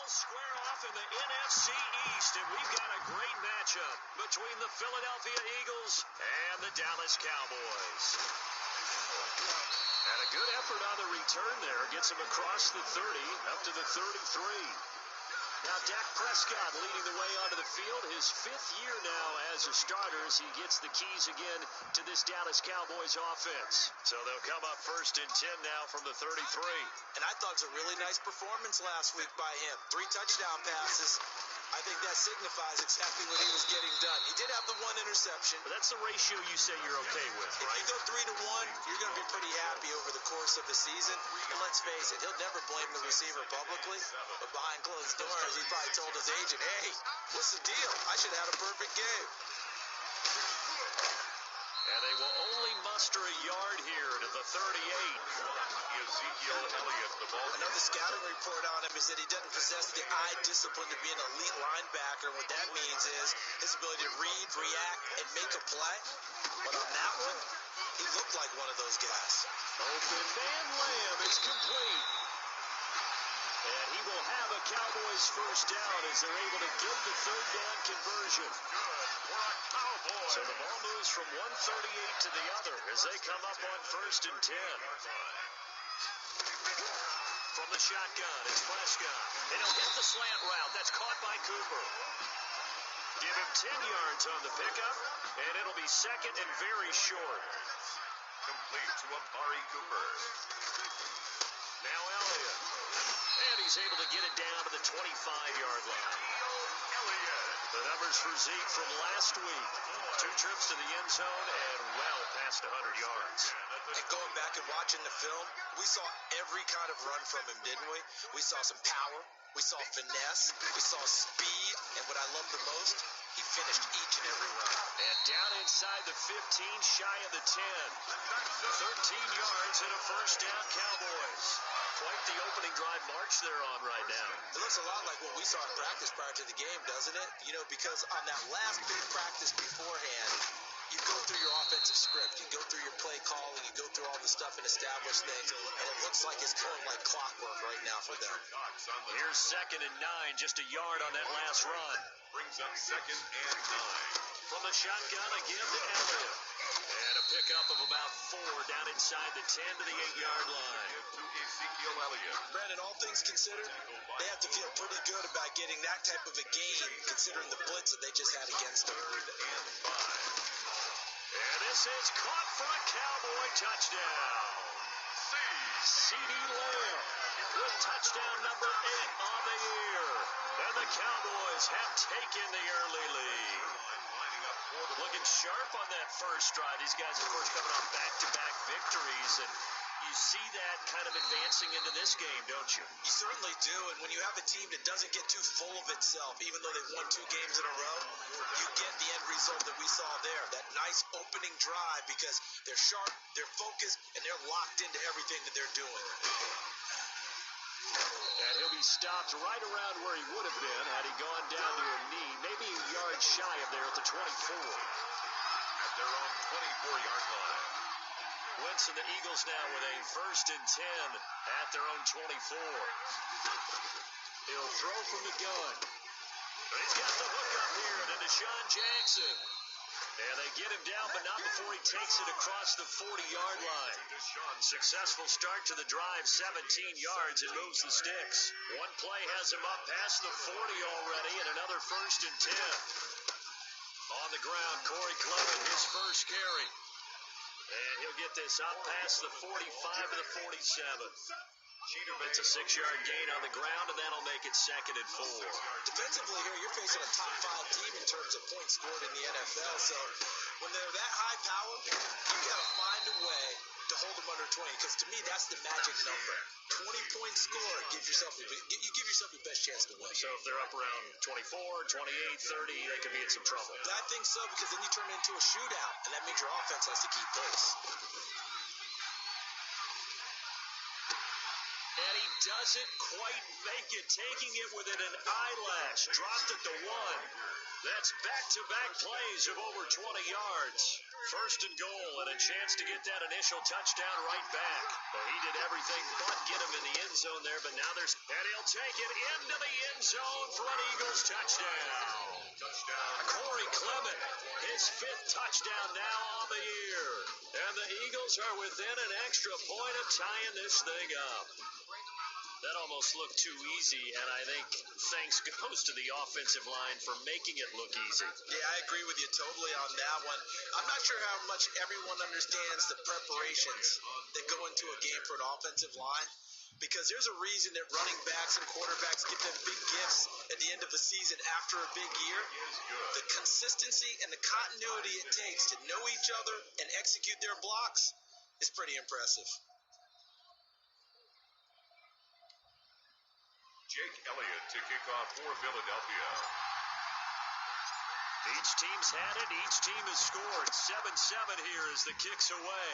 They'll square off in the NFC East, and we've got a great matchup between the Philadelphia Eagles and the Dallas Cowboys. And a good effort on the return there. Gets him across the 30, up to the 33. Now Dak Prescott leading the way onto the field. His 5th year now as a starter as he gets the keys again to this Dallas Cowboys offense. So they'll come up 1st and 10 now from the 33. And I thought it was a really nice performance last week by him. 3 touchdown passes. I think that signifies exactly what he was getting done. He did have the 1 interception. But that's the ratio you say you're okay with, right? If you go 3-to-1, you're going to be pretty happy over the course of the season. And let's face it, he'll never blame the receiver publicly. But behind closed doors, he probably told his agent, hey, what's the deal? I should have had a perfect game. And they will only muster a yard here to the 38. Ezekiel Elliott, the ball. Another scouting report on him is that he doesn't possess the eye discipline to be an elite linebacker. What that means is his ability to read, react, and make a play. But on that one, he looked like one of those guys. Open man Lamb is complete. And he will have a Cowboys first down as they're able to get the 3rd down conversion. So the ball moves from 138 to the other as they come up on 1st and 10. From the shotgun, it's Prescott. And he'll hit the slant route. That's caught by Cooper. Give him 10 yards on the pickup, and it'll be 2nd and very short. Complete to Amari Cooper. Now Elliott. And he's able to get it down to the 25-yard line. The numbers for Zeke from last week. 2 trips to the end zone and well past 100 yards. And going back and watching the film, we saw every kind of run from him, didn't we? We saw some power. We saw finesse. We saw speed. And what I love the most, he finished each and every run. And down inside the 15, shy of the 10. 13 yards and a first down, Cowboys. Quite the opening drive march they're on right now. It looks a lot like what we saw in practice prior to the game, doesn't it? You know, because on that last big practice beforehand, you go through your offensive script, you go through your play calling, you go through all the stuff and establish things, and it looks like it's going like clockwork right now for them. Here's 2nd and 9, just a yard on that last run. Brings up 2nd and 9. From the shotgun again to Elliott. And a pickup of about 4 down inside the 10 to the 8-yard line. To Ezekiel Elliott. Brandon, all things considered, they have to feel pretty good about getting that type of a game, considering the blitz that they just had against them. 3rd and 5. And this is caught for a Cowboy touchdown. C.D. Lamb with touchdown number 8 on the year. And the Cowboys have taken the early lead. Looking sharp on that first drive. These guys, of course, coming off back-to-back victories, and you see that kind of advancing into this game, don't you? You certainly do, and when you have a team that doesn't get too full of itself, even though they've won 2 games in a row, you get the end result that we saw there, that nice opening drive, because they're sharp, they're focused, and they're locked into everything that they're doing. And he'll be stopped right around where he would have been had he gone down to a knee, maybe a yard shy of there at the 24. At their own 24-yard line. Wentz and the Eagles now with a 1st and 10 at their own 24. He'll throw from the gun. But he's got the hook up here to Deshaun Jackson. And they get him down, but not before he takes it across the 40-yard line. Successful start to the drive, 17 yards, and moves the sticks. One play has him up past the 40 already, and another 1st and 10. On the ground, Corey Clement, his first carry. And he'll get this up past the 45 to the 47. It's a 6-yard gain on the ground, and that'll make it 2nd and 4. Defensively here, you're facing a top 5 team in terms of points scored in the NFL. So when they're that high power, you got to find a way to hold them under 20, because to me, that's the magic number. 20-point score, you give yourself your best chance to win. So if they're up around 24, 28, 30, they could be in some trouble. I think so, because then you turn it into a shootout, and that means your offense has to keep pace. And he doesn't quite make it, taking it within an eyelash. Dropped at the 1. That's back-to-back plays of over 20 yards. First and goal, and a chance to get that initial touchdown right back. Well, he did everything but get him in the end zone there, but now there's... And he'll take it into the end zone for an Eagles touchdown. Corey Clement, his 5th touchdown now on the year. And the Eagles are within an extra point of tying this thing up. That almost looked too easy, and I think thanks goes to the offensive line for making it look easy. Yeah, I agree with you totally on that one. I'm not sure how much everyone understands the preparations that go into a game for an offensive line, because there's a reason that running backs and quarterbacks get them big gifts at the end of the season after a big year. The consistency and the continuity it takes to know each other and execute their blocks is pretty impressive. Jake Elliott to kick off for Philadelphia. Each team's had it. Each team has scored. 7-7 here as the kick's away.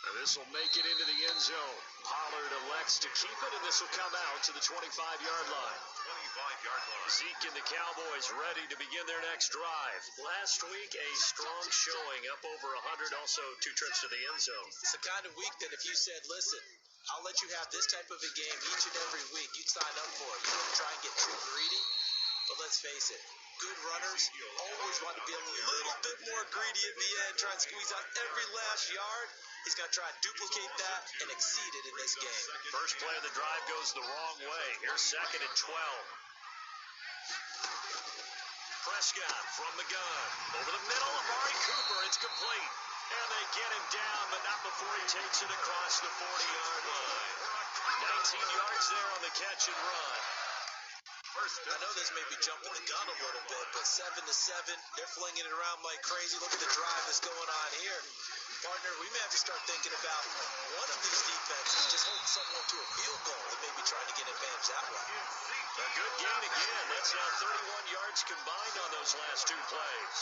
And this will make it into the end zone. Pollard elects to keep it, and this will come out to the 25-yard line. 25-yard line. Zeke and the Cowboys ready to begin their next drive. Last week, a strong showing, up over 100, also 2 trips to the end zone. It's the kind of week that if you said, listen, I'll let you have this type of a game each and every week, you'd sign up for it. You don't try and get too greedy, but let's face it, good runners always want to be a little bit more greedy at the end, try and squeeze out every last yard. He's going to try and duplicate that and exceed it in this game. First play of the drive goes the wrong way. Here's 2nd and 12. Prescott from the gun. Over the middle, Amari Cooper. It's complete. And they get him down, but not before he takes it across the 40-yard line. 19 yards there on the catch and run. I know this may be jumping the gun a little bit, but 7-7, they're flinging it around like crazy. Look at the drive that's going on here. Partner, we may have to start thinking about one of these defenses just holding someone to a field goal and maybe trying to get advantage that way. A good gain again. That's now 31 yards combined on those last 2 plays.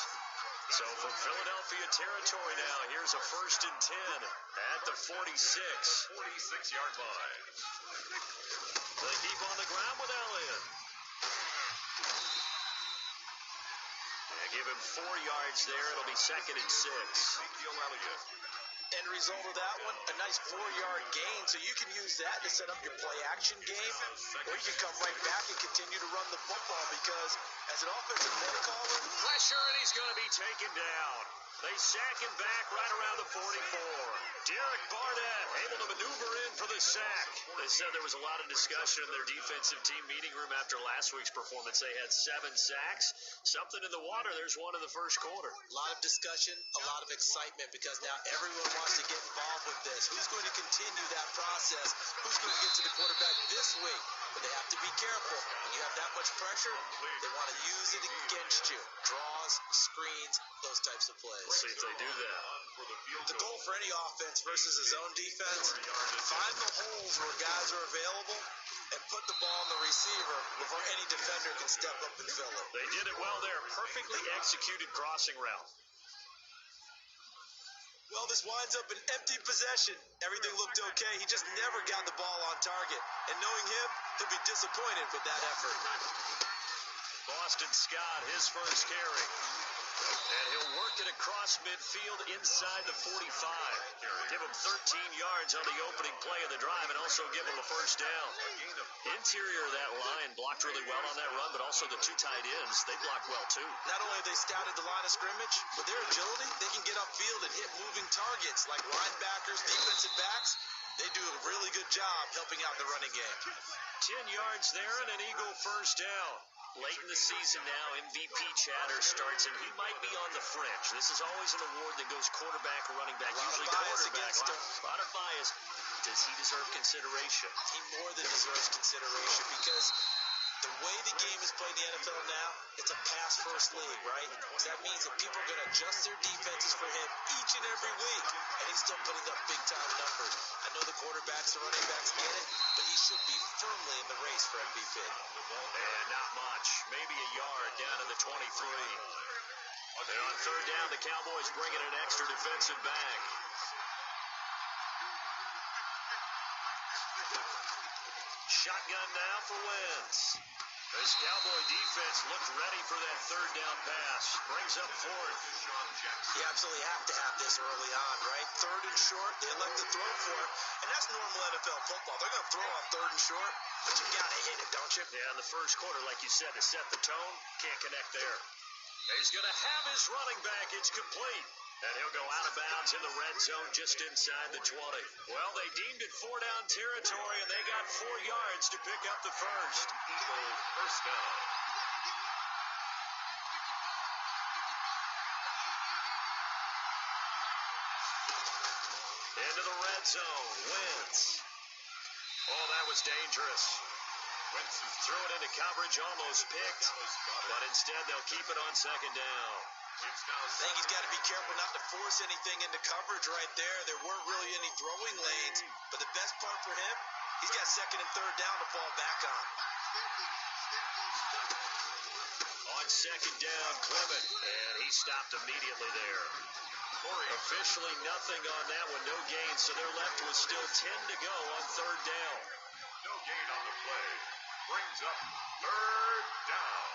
So from Philadelphia territory now, here's a 1st and 10 at the 46. 46-yard line. They keep on the ground with Elliott. Give him 4 yards there. It'll be 2nd and 6. Ezekiel Elliott. End result of that one, a nice 4-yard gain, so you can use that to set up your play-action game, or you can come right back and continue to run the football, because as an offensive play caller, pressure, and he's going to be taken down. They sack him back right around the 44. Derek Barnett able to maneuver in for the sack. They said there was a lot of discussion in their defensive team meeting room after last week's performance. They had 7 sacks. Something in the water. There's one in the first quarter. a lot of discussion, a lot of excitement, because now everyone wants to get involved with this. Who's going to continue that process? Who's going to get to the quarterback this week? But they have to be careful. When you have that much pressure, they want to use it against you. Draws, screens, those types of plays. We'll see if they do that. The goal for any offense versus a zone defense, find the holes where guys are available and put the ball on the receiver before any defender can step up and fill it. They did it well there. Perfectly executed crossing route. Well, this winds up an empty possession. Everything looked okay. He just never got the ball on target. And knowing him, he'll be disappointed with that effort. Boston Scott, his first carry. And he'll work it across midfield inside the 45. Give him 13 yards on the opening play of the drive and also give him a first down. Interior of that line blocked really well on that run, but also the 2 tight ends, they blocked well too. Not only have they scouted the line of scrimmage, with their agility, they can get upfield and hit moving targets like linebackers, defensive backs. They do a really good job helping out the running game. 10 yards there and an Eagle first down. Late in the season now, MVP chatter starts, and he might be on the fringe. This is always an award that goes quarterback or running back, usually quarterback. A lot of bias. Does he deserve consideration? He more than deserves consideration, because the way the game is played in the NFL now, it's a pass-first league, right? So that means that people are going to adjust their defenses for him each and every week, and he's still putting up big-time numbers. I know the quarterbacks and running backs get it, but he should be firmly in the race for MVP. And not much. Maybe a yard down to the 23. And on third down, the Cowboys bringing an extra defensive back. shotgun now for Wentz. This Cowboy defense looked ready for that third down pass. Brings up fourth. You absolutely have to have this early on, right? Third and short, they elect to throw for it, and that's normal NFL football. They're going to throw on third and short, but you got to hit it, don't you? Yeah, in the first quarter, like you said, to set the tone, can't connect there. He's going to have his running back. It's complete. And he'll go out of bounds in the red zone just inside the 20. Well, they deemed it 4-down territory, and they got 4 yards to pick up the first. Eagles first down. Into the red zone. Wentz. Oh, that was dangerous. Wentz is Threw it into coverage, almost picked, but instead they'll keep it on second down. I think he's got to be careful not to force anything into coverage right there. There weren't really any throwing lanes, but the best part for him, he's got second and third down to fall back on. On second down, Clement, and he stopped immediately there. Officially nothing on that one, no gain, so they're left with still 10 to go on third down. no gain on the play. Brings up third down.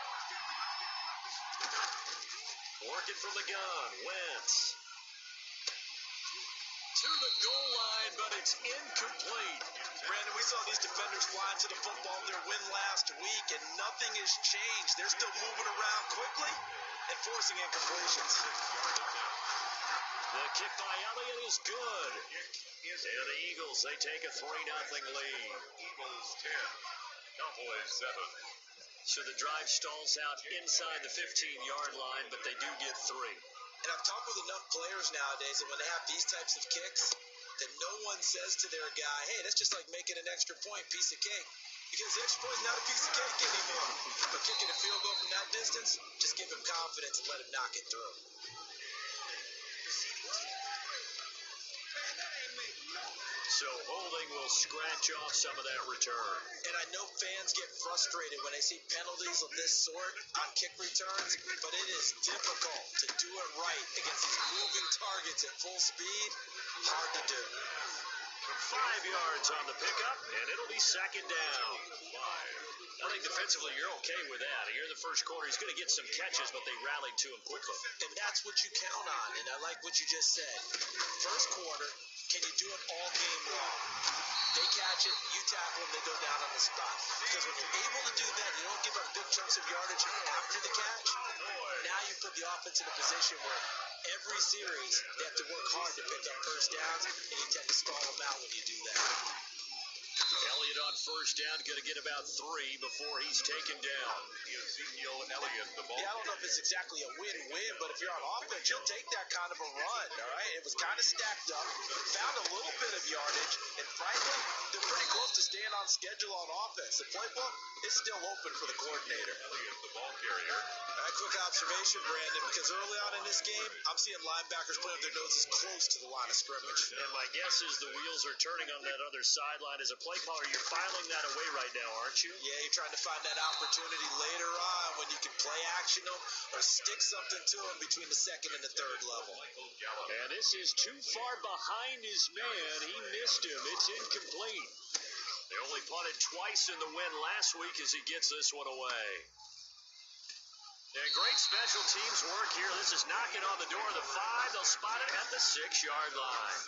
Working from the gun, Wentz. To the goal line, but it's incomplete. Brandon, we saw these defenders fly into the football in their win last week, and nothing has changed. They're still moving around quickly and forcing incompletions. The kick by Elliott is good. And the Eagles, they take a 3-0 lead. Eagles 10, Cowboys 7. So the drive stalls out inside the 15-yard line, but they do get 3. And I've talked with enough players nowadays that when they have these types of kicks, that no one says to their guy, hey, that's just like making an extra point, piece of cake. Because the extra point is not a piece of cake anymore. But kicking a field goal from that distance, just give him confidence and let him knock it through. So holding will scratch off some of that return. And I know fans get frustrated when they see penalties of this sort on kick returns, but it is difficult to do it right against these moving targets at full speed. Hard to do. 5 yards on the pickup, and it'll be second down. I think defensively you're okay with that. Here in the first quarter, he's going to get some catches, but they rallied to him quickly. And that's what you count on, and I like what you just said. First quarter, can you do it all game long? They catch it, you tackle them, they go down on the spot. Because when you're able to do that, you don't give up big chunks of yardage after the catch. Now you put the offense in a position where every series they have to work hard to pick up first downs, and you tend to stall them out when you do that. Elliott on first down, going to get about 3 before he's taken down. Ezekiel Elliott, the ball. Yeah, I don't know if it's exactly a win-win, but if you're on offense, you'll take that kind of a run, all right? It was kind of stacked up, found a little bit of yardage, and frankly, they're pretty close to staying on schedule on offense. The playbook is still open for the coordinator. Elliott, the ball carrier. Quick observation, Brandon, because early on in this game, I'm seeing linebackers putting their noses close to the line of scrimmage. And my guess is the wheels are turning on that other sideline. As a play caller, you're filing that away right now, aren't you? Yeah, you're trying to find that opportunity later on when you can play action them or stick something to them between the second and the third level. And this is too far behind his man. He missed him. It's incomplete. They only punted twice in the win last week as he gets this one away. And great special teams work here. This is knocking on the door of the 5. They'll spot it at the 6-yard line.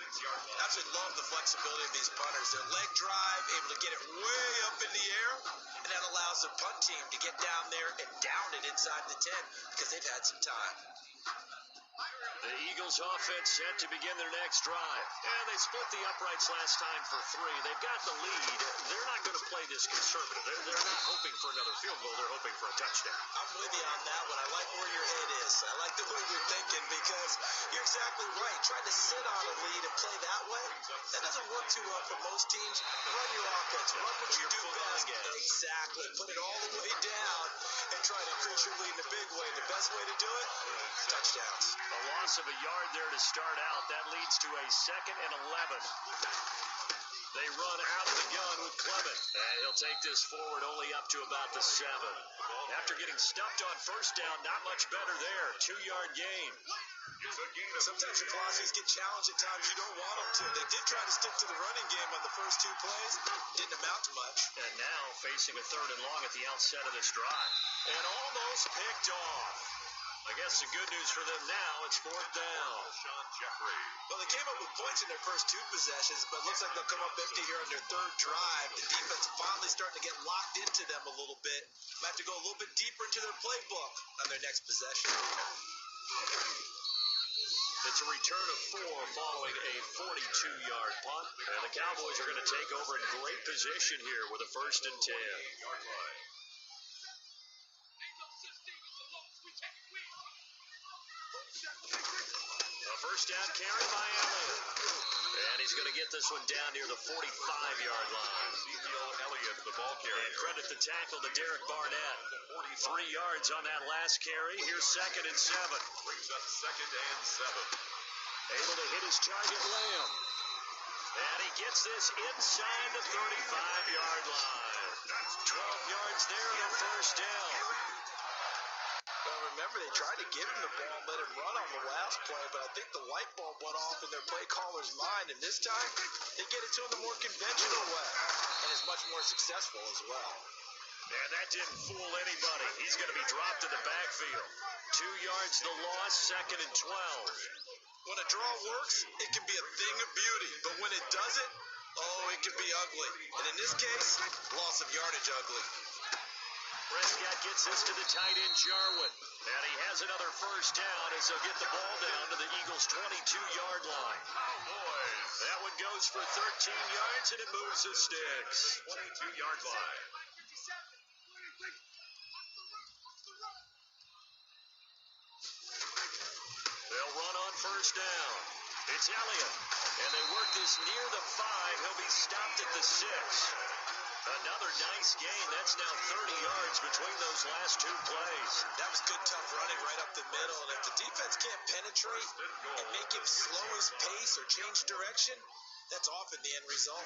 Absolutely love the flexibility of these punters. Their leg drive, able to get it way up in the air, and that allows the punt team to get down there and down it inside the 10 because they've had some time. The Eagles offense set to begin their next drive. And they split the uprights last time for 3. They've got the lead. They're not going to play this conservative. They're not hoping for another field goal. They're hoping for a touchdown. I'm with you on that one. I like where your head is. I like the way you're thinking because you're exactly right. Trying to sit on a lead and play that way, that doesn't work too well for most teams. Run your offense. Run what you do best. Exactly. Put it all the way down and try to increase your lead in a big way. The best way to do it, touchdowns. A loss of a yard there to start out. That leads to a 2nd and 11. They run out of the gun with Clement, and he'll take this forward only up to about the 7. After getting stuffed on first down, not much better there. 2-yard gain. It's a gain of Sometimes your 3 philosophies get challenged at times you don't want them to. They did try to stick to the running game on the first 2 plays. Didn't amount to much. And now facing a 3rd and long at the outset of this drive. And almost picked off. I guess the good news for them now, it's 4th down. Sean Jeffrey. Well, they came up with points in their first 2 possessions, but it looks like they'll come up empty here on their 3rd drive. The defense finally starting to get locked into them a little bit. Might have to go a little bit deeper into their playbook on their next possession. It's a return of 4 following a 42-yard punt. And the Cowboys are going to take over in great position here with a 1st and 10. Yard line. A 1st down carry by Elliott. And he's going to get this one down near the 45-yard line. Ezekiel Elliott, the ball carrier. And credit the tackle to Derek Barnett. 3 yards on that last carry. Here's 2nd and 7. Brings up 2nd and 7. Able to hit his target, Lamb. And he gets this inside the 35-yard line. 12 yards there on a 1st down. Well, remember, they tried to give him the ball and let him run on the last play, but I think the light bulb went off in their play caller's mind, and this time, they get it to him the more conventional way, and it's much more successful as well. And that didn't fool anybody. He's going to be dropped in the backfield. 2 yards the loss, 2nd and 12. When a draw works, it can be a thing of beauty, but when it doesn't, oh, it can be ugly. And in this case, loss of yardage ugly. Prescott gets this to the tight end, Jarwin. And he has another 1st down as they'll get the ball down to the Eagles' 22-yard line. Cowboys. That one goes for 13 yards, and it moves the sticks. 22-yard line. They'll run on 1st down. It's Elliott. And they work this near the 5. He'll be stopped at the 6. Another nice gain. That's now 30 yards between those last 2 plays. That was good, tough running right up the middle. And if the defense can't penetrate and make him slow his pace or change direction, that's often the end result.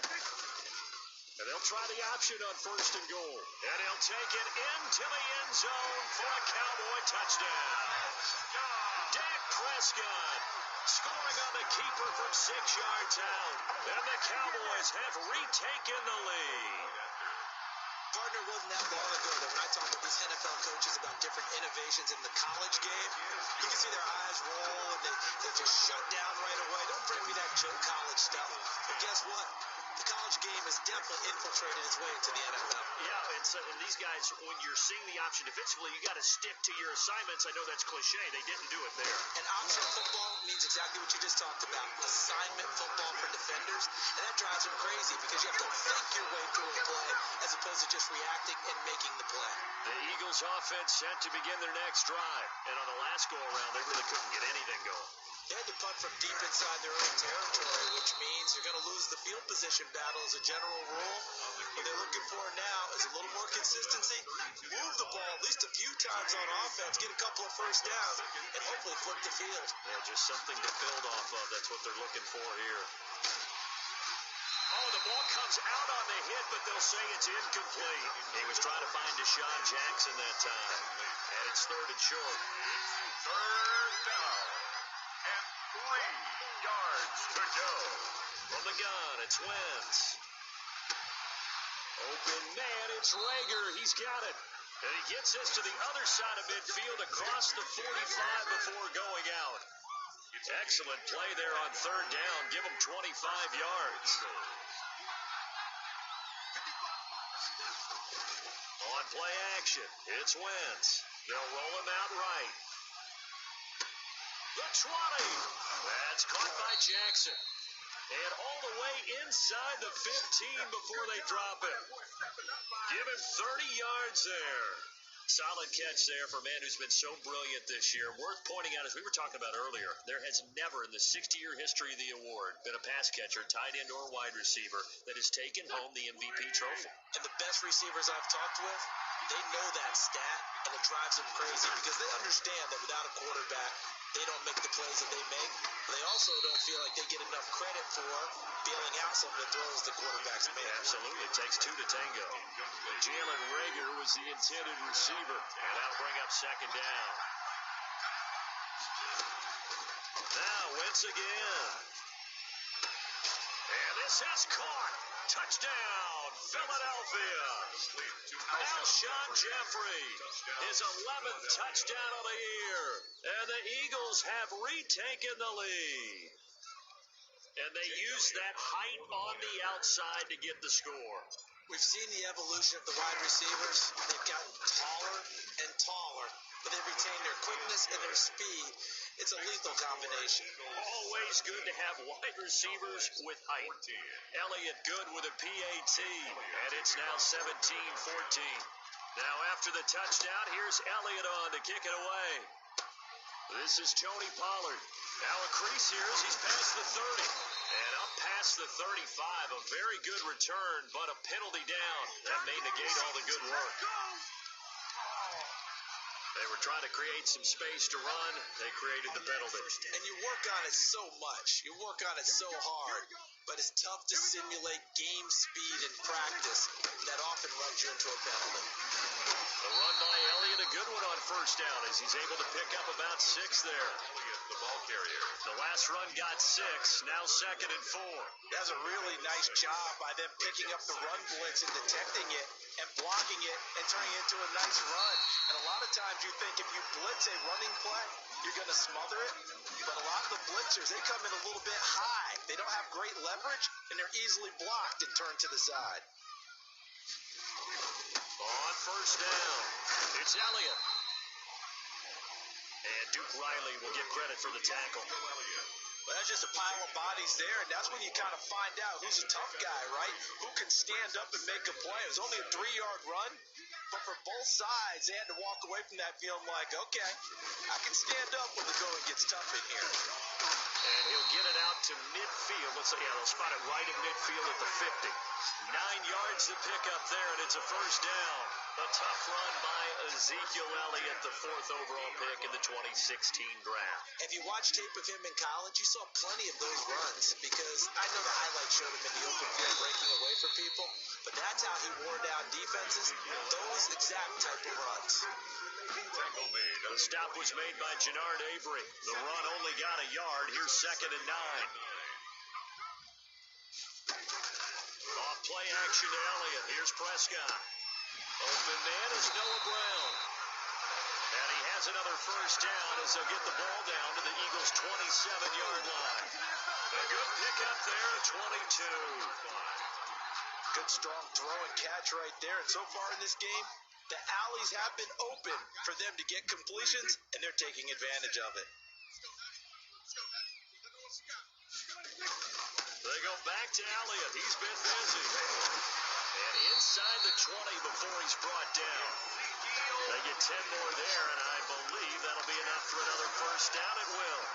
And they'll try the option on 1st and goal. And he'll take it into the end zone for a Cowboy touchdown. Dak Prescott scoring on the keeper from 6 yards out. And the Cowboys have retaken the lead. Partner, wasn't that long ago that when I talk to these NFL coaches about different innovations in the college game, you can see their eyes roll and they just shut down right away. Don't bring me that joke college stuff. But guess what? The college game has definitely infiltrated its way into the NFL. Yeah, and these guys, when you're seeing the option defensively, you got to stick to your assignments. I know that's cliche. They didn't do it there. And option football means exactly what you just talked about. Assignment football for defenders. And that drives them crazy because you have to think your way through a play as opposed to just reacting and making the play. The Eagles offense set to begin their next drive. And on the last go-around, they really couldn't get anything going. They had to punt from deep inside their own territory, which means you're going to lose the field position battle as a general rule. What they're looking for now is a little more consistency, move the ball at least a few times on offense, get a couple of 1st downs, and hopefully flip the field. Yeah, just something to build off of. That's what they're looking for here. Oh, the ball comes out on the hit, but they'll say it's incomplete. He was trying to find Deshaun Jackson that time. And it's 3rd and short. 3rd down. And 3 yards to go. From the gun, it's Wentz. Open man, it's Rager. He's got it. And he gets this to the other side of midfield across the 45 before going out. Excellent play there on 3rd down. Give him 25 yards. On play action, it's Wentz. They'll roll him out right. The 20. That's caught by Jackson. And all the way inside the 15 before they drop him. Give him 30 yards there. Solid catch there for a man who's been so brilliant this year. Worth pointing out, as we were talking about earlier, there has never in the 60-year history of the award been a pass catcher, tight end, or wide receiver that has taken home the MVP trophy. And the best receivers I've talked with, they know that stat, and it drives them crazy because they understand that without a quarterback, they don't make the plays that they make. They also don't feel like they get enough credit for bailing out some of the throws the quarterbacks make. Absolutely. It takes 2 to tango. Jalen Rager was the intended receiver. And that'll bring up 2nd down. offense again. And this has caught. Touchdown, Philadelphia. Alshon Jeffrey, his 11th touchdown of the year. And the Eagles have retaken the lead. And they use that height on the outside to get the score. We've seen the evolution of the wide receivers. They've gotten taller and taller, but they retain their quickness and their speed. It's a lethal combination. Always good to have wide receivers with height. Elliott good with a PAT, and it's now 17-14. Now after the touchdown, here's Elliott on to kick it away. This is Tony Pollard. Now a crease here as he's past the 30. And up past the 35, a very good return, but a penalty down. That may negate all the good work. They were trying to create some space to run. They created the penalty. And you work on it so much. You work on it so hard. But it's tough to simulate game speed in practice. That often runs you into a penalty. The run by Elliott, a good one on first down as he's able to pick up about 6 there. Elliott, the ball carrier. The last run got 6, now 2nd and 4. That's a really nice job by them picking up the run blitz and detecting it and blocking it and turning it into a nice run. And a lot of times you think if you blitz a running play, you're going to smother it. But a lot of the blitzers, they come in a little bit high. They don't have great leverage, and they're easily blocked and turned to the side. On first down, it's Elliott. And Duke Riley will get credit for the tackle. Well, that's just a pile of bodies there, and that's when you kind of find out who's a tough guy, right? Who can stand up and make a play. It was only a 3-yard run, but for both sides, they had to walk away from that feeling like, okay, I can stand up when the going gets tough in here. And he'll get it out to midfield. Let's say, yeah, they'll spot it right at midfield at the 50. 9 yards to pick up there, and it's a first down. A tough run by Ezekiel Elliott, the 4th overall pick in the 2016 draft. If you watch tape of him in college, you saw plenty of those runs because I know the highlights showed him in the open field breaking away from people, but that's how he wore down defenses, those exact type of runs. The stop was made by Jannard Avery. The run only got a yard. Here's 2nd and 9. Off play action to Elliott. Here's Prescott. Open man is Noah Brown. And he has another first down as they'll get the ball down to the Eagles' 27-yard line. A good pickup there at 22. Good strong throw and catch right there. And so far in this game, the alleys have been open for them to get completions, and they're taking advantage of it. They go back to Elliott. He's been busy. And inside the 20 before he's brought down. They get 10 more there, and I believe that'll be enough for another first down. It will.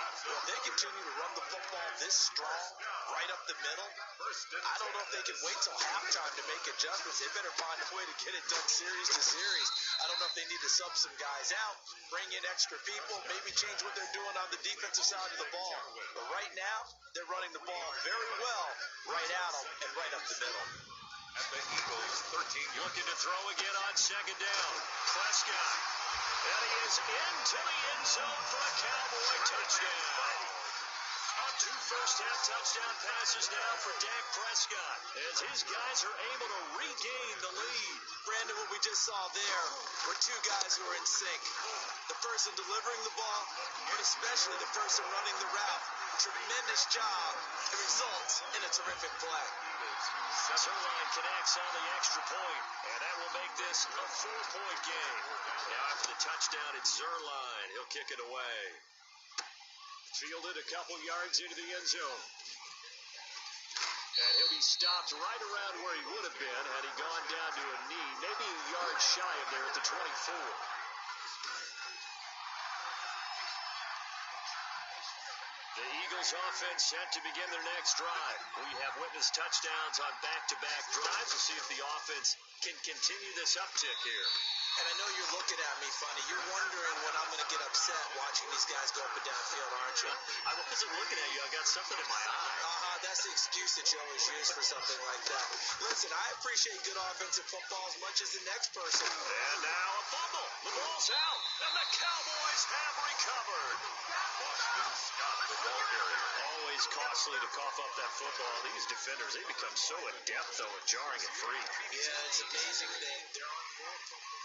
Well, if they continue to run the football this strong, right up the middle, I don't know if they can wait till halftime to make adjustments. They better find a way to get it done series to series. I don't know if they need to sub some guys out, bring in extra people, maybe change what they're doing on the defensive side of the ball. But right now, they're running the ball very well right at them and right up the middle. At the Eagles, 13. Looking to throw again on 2nd down. Prescott. And he is into the end zone for a Cowboy touchdown. 2 first-half touchdown passes now for Dak Prescott as his guys are able to regain the lead. Brandon, what we just saw there were 2 guys who are in sync. The person delivering the ball, but especially the person running the route. Tremendous job. It results in a terrific play. Zerline connects on the extra point, and that will make this a 4-point game. Now after the touchdown, it's Zerline. He'll kick it away. Fielded a couple yards into the end zone. And he'll be stopped right around where he would have been had he gone down to a knee, maybe a yard shy of there at the 24. The Eagles offense set to begin their next drive. We have witnessed touchdowns on back-to-back drives. We'll see if the offense can continue this uptick here. And I know you're looking at me funny. You're wondering when I'm going to get upset watching these guys go up and down field, aren't you? I wasn't looking at you. I got something in my eye. That's the excuse that you always use for something like that. Listen, I appreciate good offensive football as much as the next person. And now a fumble. The ball's out, and the Cowboys have recovered. Boston Scott, the ball carrier. Always costly to cough up that football. These defenders, they become so adept, though, at jarring it free. Yeah, it's amazing thing. They're on more football.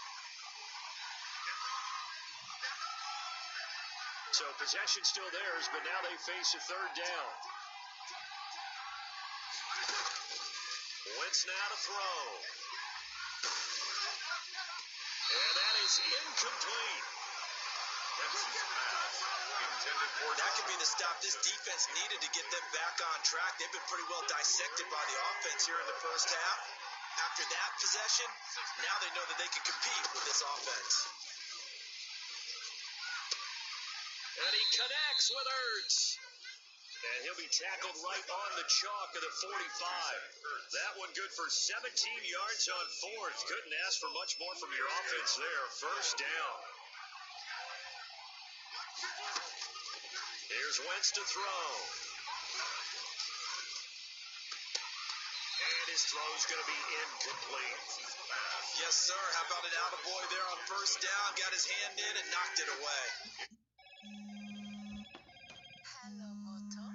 So possession still theirs, but now they face a third down. Wentz now to throw. And that is incomplete. Wentz's pass intended for That could be the stop this defense needed to get them back on track. They've been pretty well dissected by the offense here in the first half. After that possession, now they know that they can compete with this offense. And he connects with Ertz. And he'll be tackled right on the chalk of the 45. That one good for 17 yards on fourth. Couldn't ask for much more from your offense there. First down. Here's Wentz to throw. And his throw's going to be incomplete. Yes, sir. How about an attaboy there on first down? Got his hand in and knocked it away. Hello, Moto.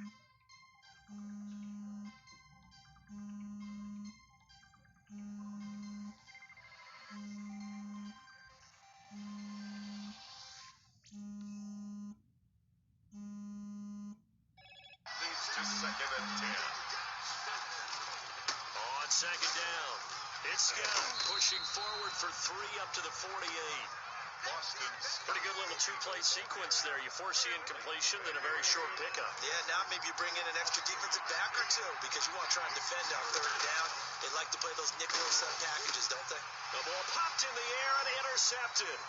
leads to 2nd and 10. On second down, it's Scott pushing forward for 3 up to the 48. Boston Pretty good little two-play sequence there. You force the incompletion, then a very short pickup. Yeah, now maybe you bring in an extra defensive back or two because you want to try and defend on third down. They like to play those nickel sub packages, don't they? The ball popped in the air and intercepted.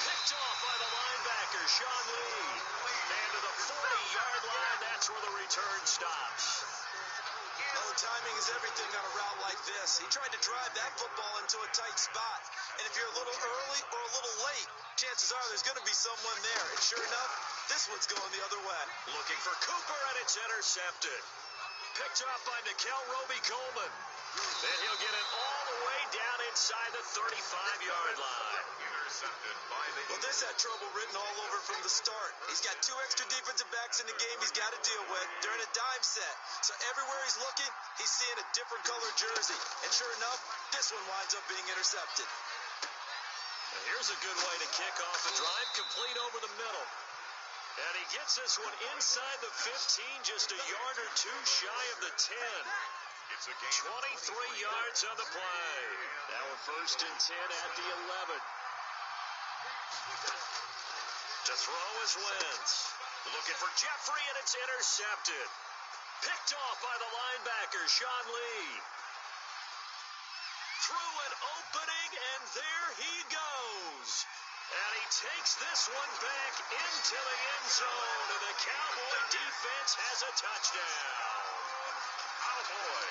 Picked off by the linebacker, Sean Lee. And to the 40-yard line, that's where the return stops. Oh, timing is everything on a route like this. He tried to drive that football into a tight spot. And if you're a little early or a little late, chances are there's going to be someone there. And sure enough, this one's going the other way. Looking for Cooper, and it's intercepted. Picked up by Nikel Roby-Coleman. And he'll get it all the way down inside the 35-yard line. intercepted by the Well, this had trouble written all over from the start. He's got 2 extra defensive backs in the game he's got to deal with. They're in a dime set. So everywhere he's looking, he's seeing a different color jersey. And sure enough, this one winds up being intercepted. And here's a good way to kick off the drive, complete over the middle. And he gets this one inside the 15, just a yard or 2 shy of the 10. It's a game 23 yards on the play. Now we're 1st and 10 at the 11. To throw is Wentz. Looking for Jeffrey, and it's intercepted. Picked off by the linebacker, Sean Lee. Through an opening, and there he goes. And he takes this one back into the end zone, and the Cowboy defense has a touchdown. Cowboy.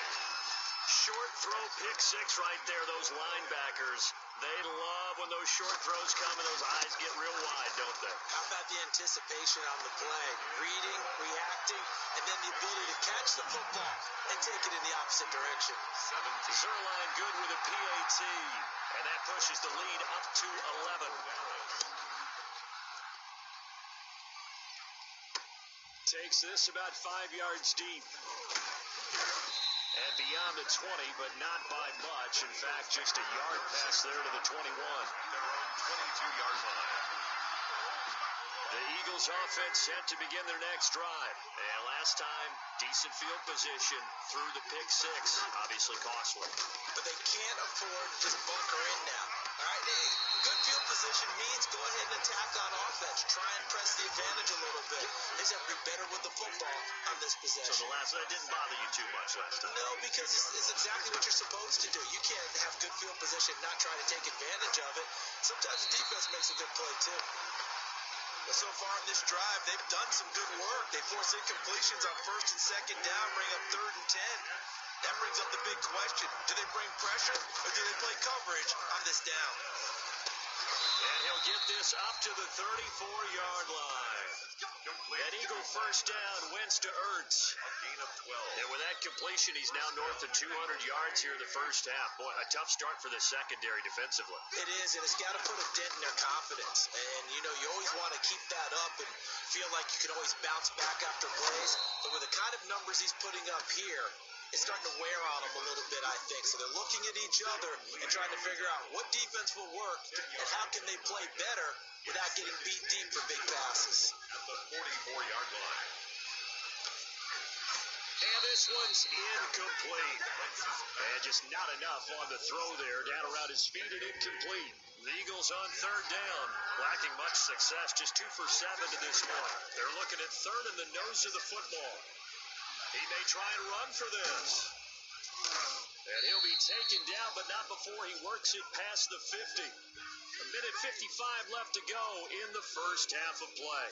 Short throw pick 6 right there, those linebackers. They love when those short throws come and those eyes get real wide, don't they? How about the anticipation on the play? Reading, reacting, and then the ability to catch the football and take it in the opposite direction. 17. Zerline good with a PAT, and that pushes the lead up to 11. Takes this about 5 yards deep. And beyond the 20, but not by much. In fact, just a yard pass there to the 21. Their own 22-yard line. The Eagles offense set to begin their next drive. And last time, decent field position through the pick 6. Obviously costly. But they can't afford to just bunker in now. All right, good field position means go ahead and attack on offense. Try and press the advantage a little bit. They just have to be better with the football on this possession. So the last one didn't bother you too much last time. No, because it's exactly what you're supposed to do. You can't have good field position and not try to take advantage of it. Sometimes the defense makes a good play, too. But so far in this drive, they've done some good work. They force incompletions on 1st and 2nd down, bring up 3rd and 10. That brings up the big question. Do they bring pressure or do they play coverage on this down? And he'll get this up to the 34-yard line. An Eagle first down, Wentz to Ertz. A gain of 12. And with that completion, he's now north of 200 yards here in the first half. Boy, a tough start for the secondary defensively. It is, and it's got to put a dent in their confidence. And, you know, you always want to keep that up and feel like you can always bounce back after plays. But with the kind of numbers he's putting up here, it's starting to wear on them a little bit, I think. So they're looking at each other and trying to figure out what defense will work and how can they play better without getting beat deep for big passes. At the 44-yard line. And this one's incomplete. And just not enough on the throw there. Down around his feet and incomplete. The Eagles on third down. Lacking much success. Just 2 for 7 to this point. They're looking at third in the nose of the football. He may try and run for this. And he'll be taken down, but not before he works it past the 50. A minute 55 left to go in the first half of play.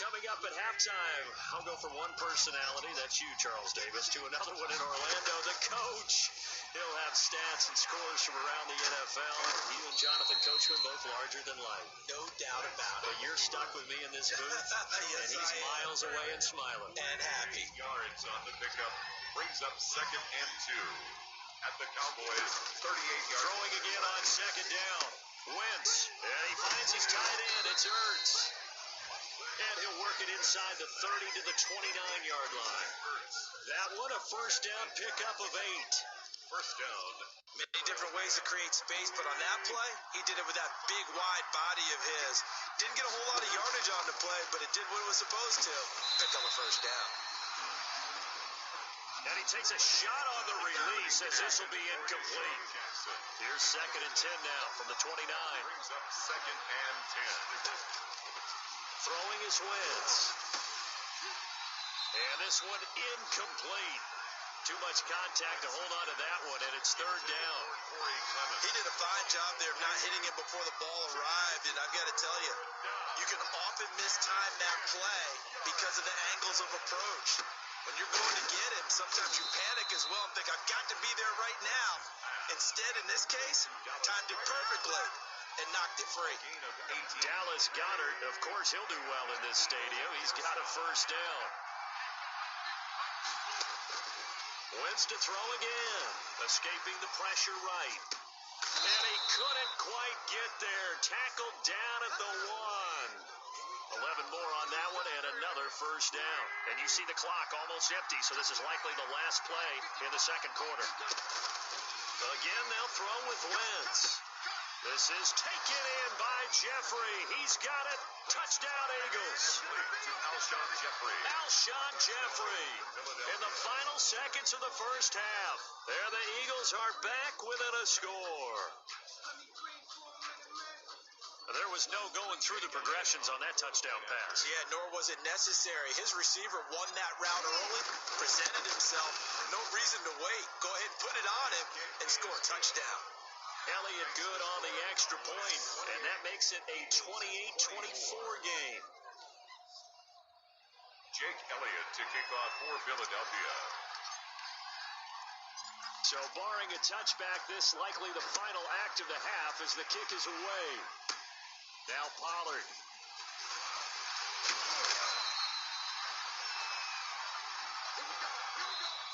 Coming up at halftime, I'll go from one personality, that's you, Charles Davis, to another one in Orlando, the coach. He'll have stats and scores from around the NFL. You and Jonathan Coachman, both larger than life. No doubt about it. But you're stuck with me in this booth, Yes, and he's I am. miles away and smiling. And happy. Yards on the pickup. Brings up 2nd and 2. At the Cowboys, 38-yard. Throwing again on second down. Wentz, and he finds his tight end. It's Ertz. And he'll work it inside the 30 to the 29-yard line. That one, a first down pickup of 8. First down. Many different ways to create space, but on that play, he did it with that big, wide body of his. Didn't get a whole lot of yardage on the play, but it did what it was supposed to. Pick up a first down. And he takes a shot on the release as this will be incomplete. Here's 2nd and 10 now from the 29. Brings up 2nd and 10. Throwing is Wentz. And this one incomplete. Too much contact to hold on to that one, and it's third down. He did a fine job there of not hitting him before the ball arrived, and I've got to tell you, you can often mistime that play because of the angles of approach. When you're going to get him, sometimes you panic as well and think, I've got to be there right now. Instead, in this case, timed it perfectly and knocked it free. Dallas Goedert, of course, he'll do well in this stadium. He's got a first down. Wentz to throw again, escaping the pressure right. And he couldn't quite get there. Tackled down at the 1. 11 more on that one and another first down. And you see the clock almost empty, so this is likely the last play in the second quarter. Again, they'll throw with Wentz. This is taken in by Jeffrey. He's got it. Touchdown, Eagles. To Alshon Jeffrey. Alshon Jeffrey in the final seconds of the first half. There the Eagles are back within a score. There was no going through the progressions on that touchdown pass. Yeah, nor was it necessary. His receiver won that route early, presented himself. No reason to wait. Go ahead and put it on him and score a touchdown. Elliott good on the extra point, and that makes it a 28-24 game. Jake Elliott to kick off for Philadelphia. So barring a touchback, this likely the final act of the half as the kick is away. Now Pollard.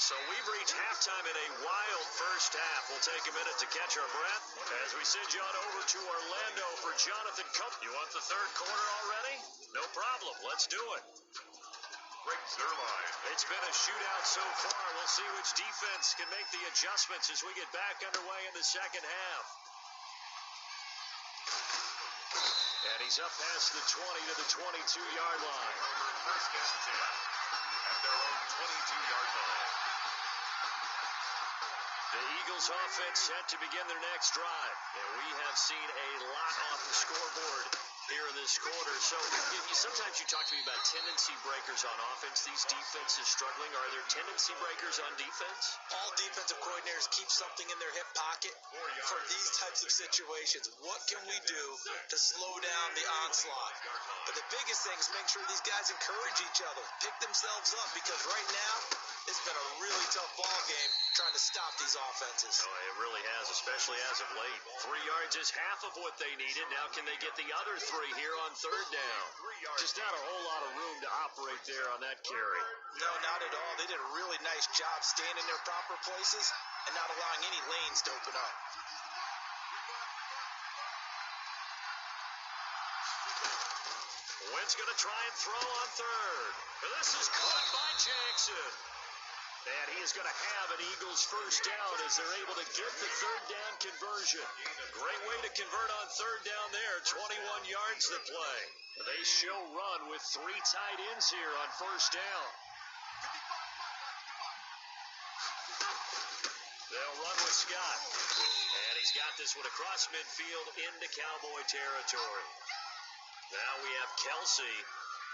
So we've reached halftime in a wild first half. We'll take a minute to catch our breath as we send you on over to Orlando for Jonathan Cope. You want the third quarter already? No problem. Let's do it. Greg Zuerlein. It's been a shootout so far. We'll see which defense can make the adjustments as we get back underway in the second half. And he's up past the 20 to the 22-yard line. First and 10 at their own 22-yard line. The Eagles offense set to begin their next drive. And we have seen a lot off the scoreboard here in this quarter. So sometimes you talk to me about tendency breakers on offense. These defenses struggling. Are there tendency breakers on defense? All defensive coordinators keep something in their hip pocket for these types of situations. What can we do to slow down the onslaught? But the biggest thing is make sure these guys encourage each other, pick themselves up, because right now it's been a really tough ball game trying to stop these offenses. Oh, it really has, especially as of late. 3 yards is half of what they needed. Now can they get the other 3 here on third down? Just not a whole lot of room to operate there on that carry. No, not at all. They did a really nice job staying in their proper places and not allowing any lanes to open up. Wynn's going to try and throw on third. And this is caught by Jackson. And he is going to have an Eagles first down as they're able to get the third down conversion. Great way to convert on third down there. 21 yards to play. They show run with 3 tight ends here on first down. They'll run with Scott. And he's got this one across midfield into Cowboy territory. Now we have Kelsey,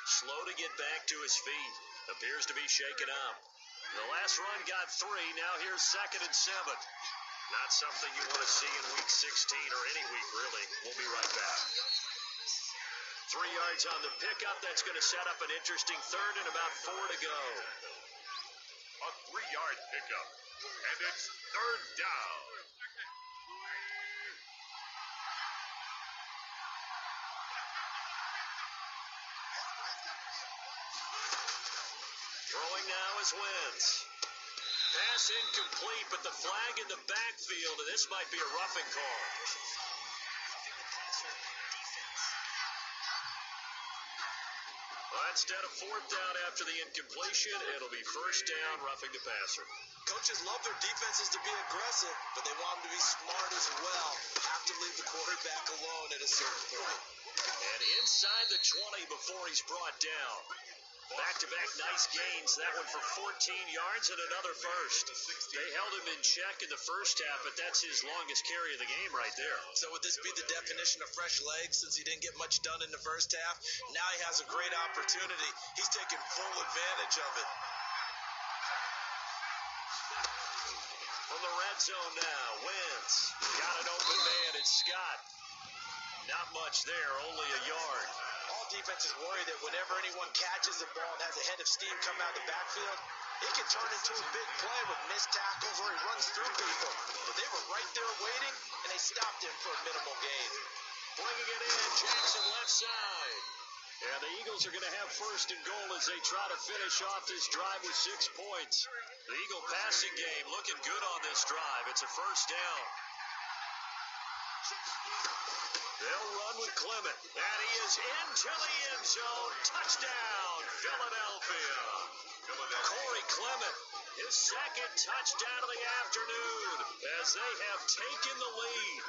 slow to get back to his feet. Appears to be shaken up. The last run got 3. Now here's 2nd and 7. Not something you want to see in week 16 or any week, really. We'll be right back. 3 yards on the pickup. That's going to set up an interesting third and about 4 to go. A 3-yard pickup. And it's third down. Throwing now is Wentz. Pass incomplete, but the flag in the backfield, and this might be a roughing call. Well, instead of 4th down after the incompletion, it'll be first down, roughing the passer. Coaches love their defenses to be aggressive, but they want them to be smart as well. Have to leave the quarterback alone at a certain point. And inside the 20 before he's brought down. Back-to-back nice gains. That one for 14 yards and another first. They held him in check in the first half, but that's his longest carry of the game right there. So would this be the definition of fresh legs since he didn't get much done in the first half? Now he has a great opportunity. He's taking full advantage of it. From the red zone now, Wentz. Got an open man, it's Scott. Not much there, only a yard. All defenses worry that whenever anyone catches the ball and has a head of steam come out of the backfield, it can turn into a big play with missed tackles or he runs through people. But they were right there waiting, and they stopped him for a minimal gain. Bringing it in, Jackson left side. And the Eagles are going to have first and goal as they try to finish off this drive with 6 points. The Eagle passing game looking good on this drive. It's a first down. They'll run with Clement. And he is into the end zone. Touchdown, Philadelphia. Corey Clement, his 2nd touchdown of the afternoon as they have taken the lead.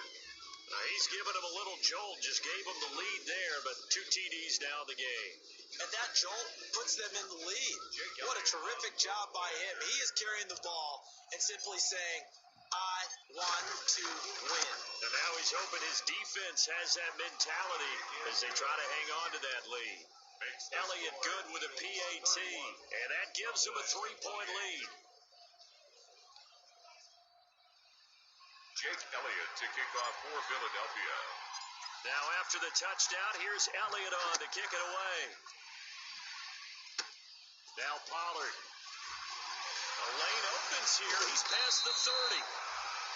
He's given him a little jolt, just gave him the lead there, but 2 TDs now in the game. And that jolt puts them in the lead. What a terrific job by him. He is carrying the ball and simply saying, I want to win. And now he's hoping his defense has that mentality as they try to hang on to that lead. Elliott good with a PAT, and that gives him a 3-point lead. Jake Elliott to kick off for Philadelphia. Now after the touchdown, here's Elliott on to kick it away. Now Pollard. A lane opens here. He's past the 30.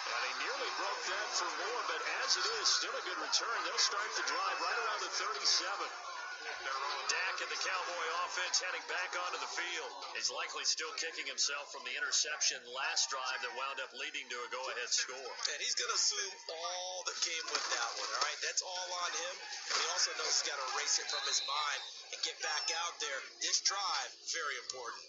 And he nearly broke that for more, but as it is, still a good return. They'll start the drive right around the 37. Dak and the Cowboy offense heading back onto the field. He's likely still kicking himself from the interception last drive that wound up leading to a go-ahead score. And he's going to assume all that came with that one, all right? That's all on him. He also knows he's got to erase it from his mind and get back out there. This drive, very important.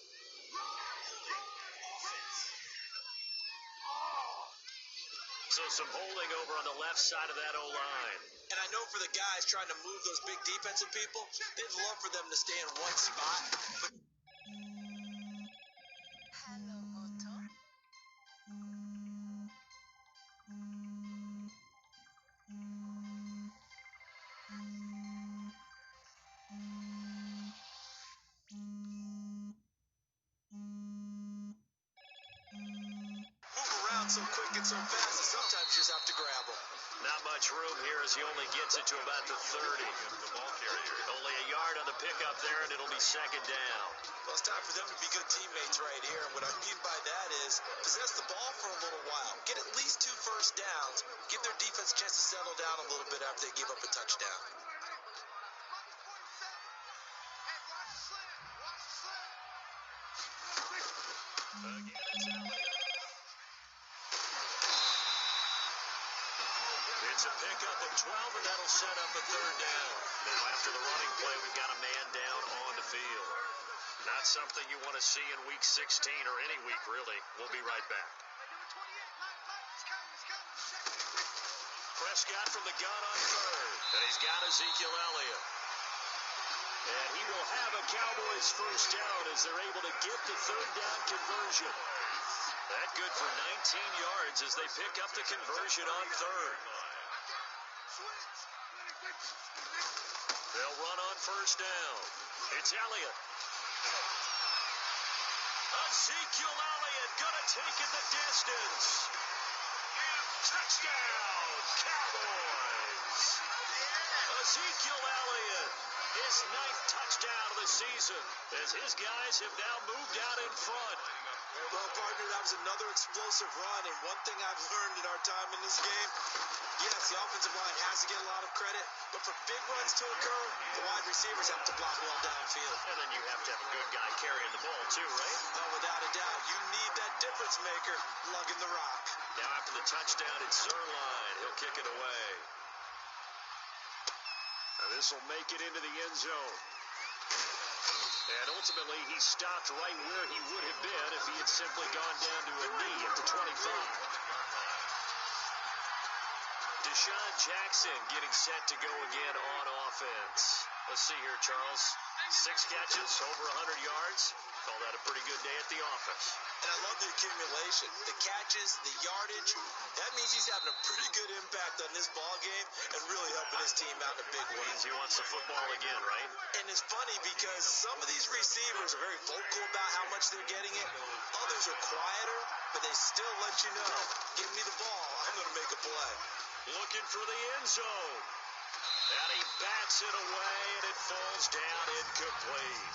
So some holding over on the left side of that O-line. And I know for the guys trying to move those big defensive people, they'd love for them to stay in one spot. But Hello, Moto. move around so quick and so fast, sometimes you just have to grab them. Not much room here as he only gets it to about the 30. The ball carrier. Only a yard on the pickup there, and it'll be second down. Well, it's time for them to be good teammates right here. And what I mean by that is possess the ball for a little while. Get at least 2 first downs. Give their defense a chance to settle down a little bit after they give up a touchdown. Again, it's Elliott. It's a pickup of 12, and that'll set up a third down. Now, after the running play, we've got a man down on the field. Not something you want to see in Week 16 or any week, really. We'll be right back. Prescott from the gun on third, and he's got Ezekiel Elliott. And he will have a Cowboys first down as they're able to get the third down conversion. That good for 19 yards as they pick up the conversion on third. They'll run on first down. It's Elliott. Ezekiel Elliott gonna take it the distance. Touchdown, Cowboys. Ezekiel Elliott, his 9th touchdown of the season, as his guys have now moved out in front. Well, partner, that was another explosive run, and one thing I've learned in our time in this game, yes, the offensive line has to get a lot of credit, but for big runs to occur, the wide receivers have to block well downfield. And then you have to have a good guy carrying the ball too, right? Oh, without a doubt, you need that difference maker lugging the rock. Now after the touchdown, it's Zerline. He'll kick it away. Now this will make it into the end zone. And ultimately, he stopped right where he would have been if he had simply gone down to a knee at the 25. Deshaun Jackson getting set to go again on offense. Let's see here, Charles. 6 catches, over 100 yards. Call that a pretty good day at the office. And I love the accumulation, the catches, the yardage. That means he's having a pretty good impact on this ball game and really helping his team out in a big way. Means he wants the football again, right? And it's funny because some of these receivers are very vocal about how much they're getting it. Others are quieter, but they still let you know, give me the ball, I'm going to make a play. Looking for the end zone. And he bats it away, and it falls down incomplete.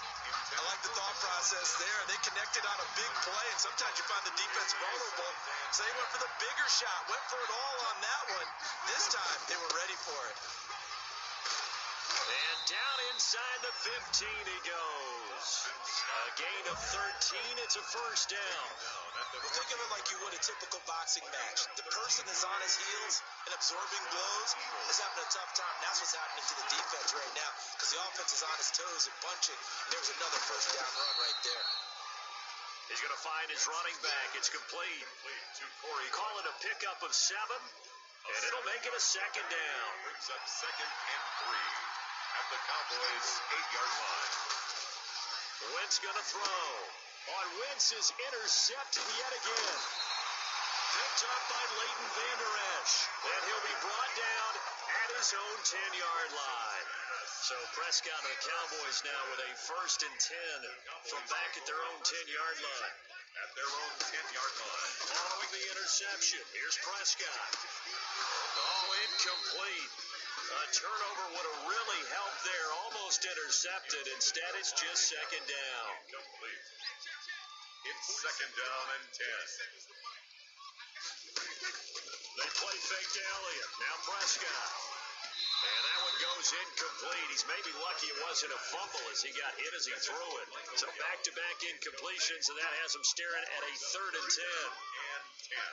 I like the thought process there. They connected on a big play, and sometimes you find the defense vulnerable. So they went for the bigger shot, went for it all on that one. This time, they were ready for it. And down inside the 15 he goes. A gain of 13, it's a first down. Well, think of it like you would a typical boxing match. The person is on his heels and absorbing blows is having a tough time. That's what's happening to the defense right now because the offense is on his toes and punching. And there's another first down run right there. He's going to find his running back. It's complete. Call it a pickup of 7, and it'll make it a second down. Brings up 2nd and 3 at the Cowboys' 8-yard line. Wentz going to throw. On Wentz is intercepted yet again. Picked up by Leighton Vander Esch. And he'll be brought down at his own 10-yard line. So Prescott and the Cowboys now with a 1st and 10 from back at their own 10-yard line. At their own 10-yard line. Following the interception, here's Prescott. Oh, incomplete. A turnover would have really helped there. Almost intercepted. Instead, it's just 2nd down. Complete. It's 2nd down and 10. They play fake to Elliott. Now Prescott. And that one goes incomplete. He's maybe lucky it wasn't a fumble as he got hit as he threw it. So back-to-back incompletions, and that has him staring at a 3rd and 10. And 10.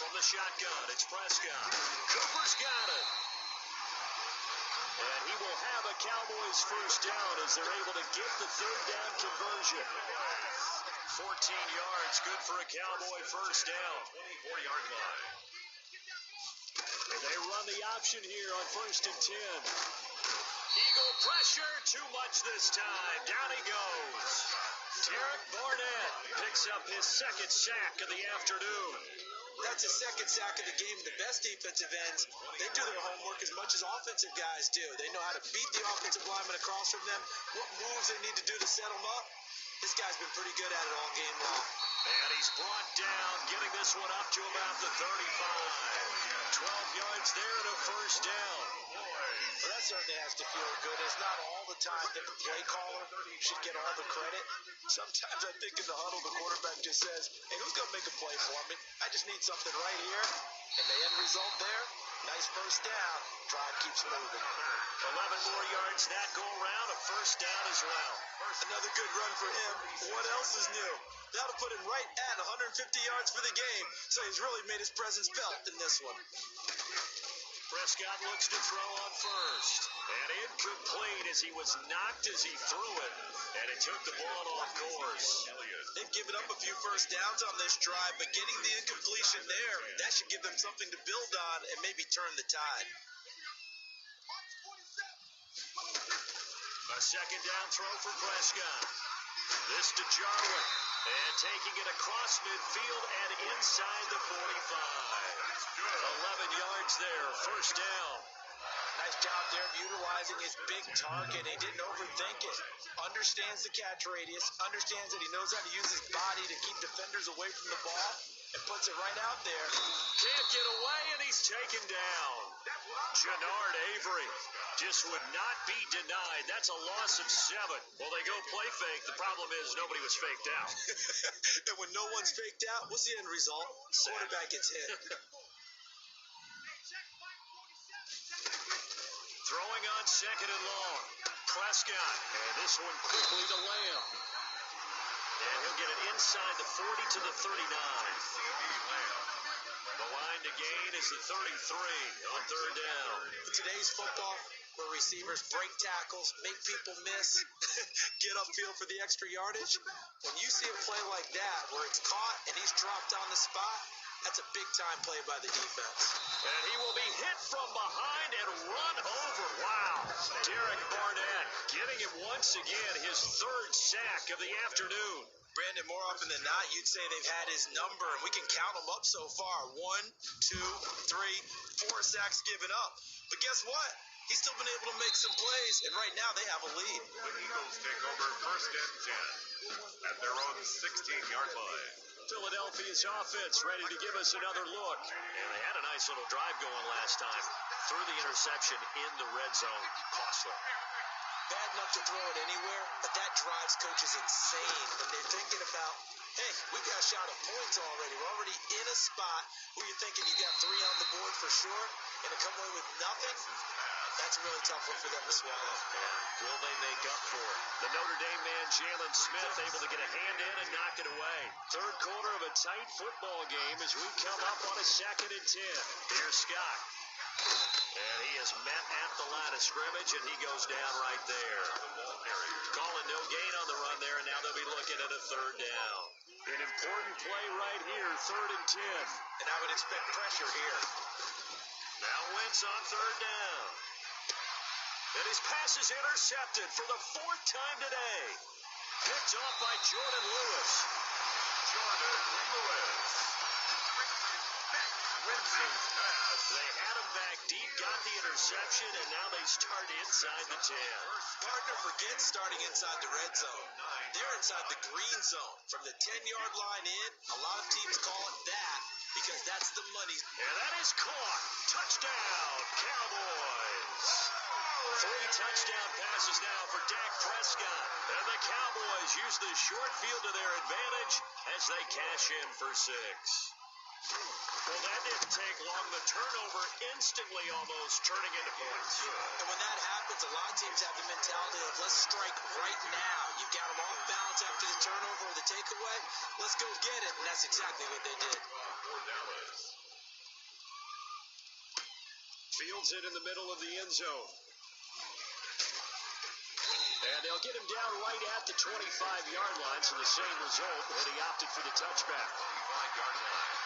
From the shotgun, it's Prescott. Cooper's got it. And he will have a Cowboys first down as they're able to get the 3rd down conversion. 14 yards, good for a Cowboy first down. 24-yard line. And they run the option here on 1st and 10. Eagle pressure, too much this time. Down he goes. Derek Barnett picks up his 2nd sack of the afternoon. That's his 2nd sack of the game. The best defensive ends, they do their homework as much as offensive guys do. They know how to beat the offensive lineman across from them, what moves they need to do to set them up. This guy's been pretty good at it all game long. And he's brought down, getting this one up to about the 35. 12 yards there and a first down. Well, that certainly has to feel good. It's not all the time that the play caller should get all the credit. Sometimes I think in the huddle, the quarterback just says, hey, who's going to make a play for me? I just need something right here. And the end result there, nice first down. Drive keeps moving. 11 more yards that go around, a first down as well. Another good run for him. What else is new? That'll put him right at 150 yards for the game, so he's really made his presence felt in this one. Prescott looks to throw on first. And incomplete as he was knocked as he threw it. And it took the ball off course. They've given up a few first downs on this drive, but getting the incompletion there, that should give them something to build on and maybe turn the tide. A second down throw for Prescott. This to Jarwin. And taking it across midfield and inside the 45. 11 yards there, first down. Nice job there of utilizing his big target. He didn't overthink it. Understands the catch radius. Understands that he knows how to use his body to keep defenders away from the ball. And puts it right out there. Can't get away, and he's taken down. Jannard Avery just would not be denied. That's a loss of 7. Well, they go play fake. The problem is nobody was faked out. And when no one's faked out, what's the end result? Quarterback gets hit. Throwing on second and long. Prescott. And this one quickly to Lamb. And he'll get it inside the 40 to the 39. The line to gain is the 33 on third down. In today's football, where receivers break tackles, make people miss, get upfield for the extra yardage, when you see a play like that where it's caught and he's dropped on the spot, that's a big-time play by the defense. And he will be hit from behind and run over. Wow. Derek Barnett getting him once again, his third sack of the afternoon. Brandon, more often than not, you'd say they've had his number, and we can count them up so far. 1, 2, 3, 4 sacks given up. But guess what? He's still been able to make some plays, and right now they have a lead. The Eagles take over first and 10 at their own 16-yard line. Philadelphia's offense ready to give us another look. And they had a nice little drive going last time. Threw the interception in the red zone. Costly. Bad enough to throw it anywhere, but that drives coaches insane when they're thinking about, hey, we've got a shot at points already. We're already in a spot where you're thinking you got 3 on the board for sure, and to come away with nothing, that's a really tough one for them to swallow. Will they make up for it? The Notre Dame man, Jalen Smith, able to get a hand in and knock it away. Third quarter of a tight football game as we come up on a second and 10. Here's Scott. And he is met at the line of scrimmage, and he goes down right there. Calling no gain on the run there, and now they'll be looking at a third down. An important play right here, third and 10. And I would expect pressure here. Now Wentz on third down. And his pass is intercepted for the 4th time today. Picked off by Jordan Lewis. Jordan Lewis. Winston's pass. They had him back deep, got the interception, and now they start inside the 10. Partner forgets starting inside the red zone. They're inside the green zone. From the 10-yard line in, a lot of teams call it that because that's the money. And that is caught. Touchdown, Cowboys. 3 touchdown passes now for Dak Prescott. And the Cowboys use the short field to their advantage as they cash in for 6. Well, that didn't take long. The turnover instantly almost turning into points. And when that happens, a lot of teams have the mentality of let's strike right now. You've got them off balance after the turnover or the takeaway. Let's go get it. And that's exactly what they did. Fields it in the middle of the end zone. And they'll get him down right at the 25-yard line, so the same result, and he opted for the touchback. 25-yard line.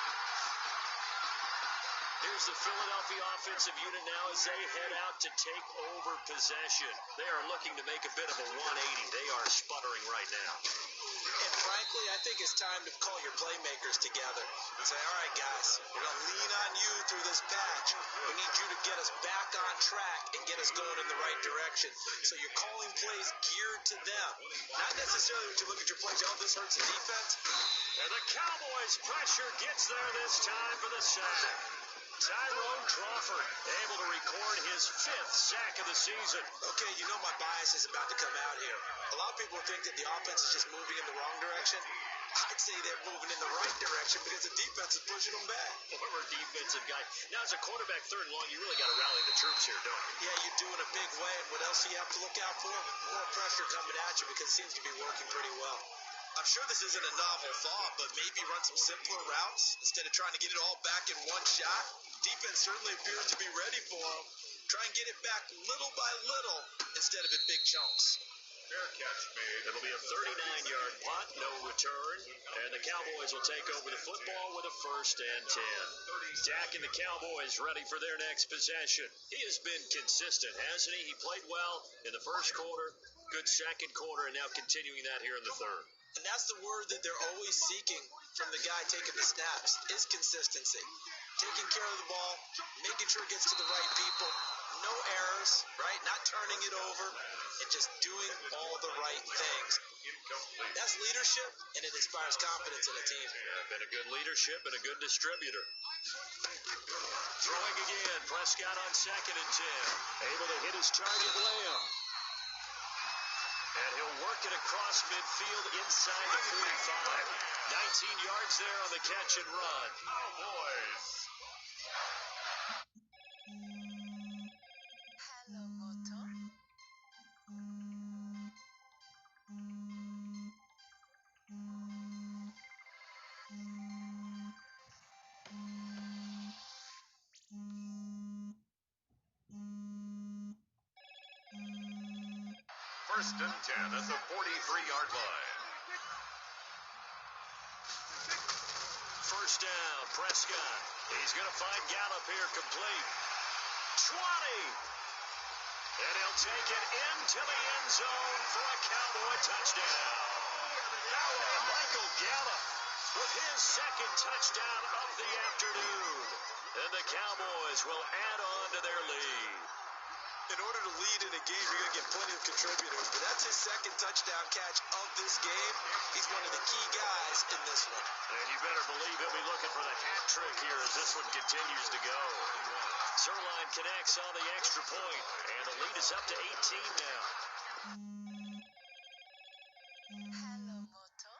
Here's the Philadelphia offensive unit now as they head out to take over possession. They are looking to make a bit of a 180. They are sputtering right now. And frankly, Frankly, I think it's time to call your playmakers together and say, all right, guys, we're going to lean on you through this patch. We need you to get us back on track and get us going in the right direction. So you're calling plays geared to them. Not necessarily when you look at your plays, oh, this hurts the defense. And the Cowboys' pressure gets there this time for the sack. Tyrone Crawford able to record his 5th sack of the season. Okay, you know my bias is about to come out here. A lot of people think that the offense is just moving in the wrong direction. I'd say they're moving in the right direction because the defense is pushing them back. Former defensive guy. Now, as a quarterback, 3rd and long, you really got to rally the troops here, don't you? Yeah, you do in a big way. And what else do you have to look out for? More pressure coming at you because it seems to be working pretty well. I'm sure this isn't a novel thought, but maybe run some simpler routes instead of trying to get it all back in one shot. Defense certainly appears to be ready for them. Try and get it back little by little instead of in big chunks. Fair catch made. It'll be a 39-yard punt, no return, and the Cowboys will take over the football with a 1st and 10. Dak and the Cowboys ready for their next possession. He has been consistent, hasn't he? He played well in the 1st quarter, good 2nd quarter, and now continuing that here in the 3rd. And that's the word that they're always seeking from the guy taking the snaps, is consistency. Taking care of the ball, making sure it gets to the right people, no errors, right? Not turning it over, and just doing all the right things. That's leadership, and it inspires confidence in a team. Yeah, been a good leadership and a good distributor. Throwing again, Prescott on 2nd and 10. Able to hit his target, Lamb. And he'll work it across midfield inside the 45. 19 yards there on the catch and run. Cowboys. Hello, Moto. First and 10 at the 43-yard line. First down, Prescott. He's going to find Gallup here complete. 20. And he'll take it into the end zone for a Cowboy touchdown. Michael Gallup with his 2nd touchdown of the afternoon. And the Cowboys will add on to their lead. In order to lead in a game, you're going to get plenty of contributors, but that's his 2nd touchdown catch of this game. He's one of the key guys in this one. And you better believe he'll be looking for the hat trick here as this one continues to go. Zerline connects on the extra point, and the lead is up to 18 now. Hello, Moto.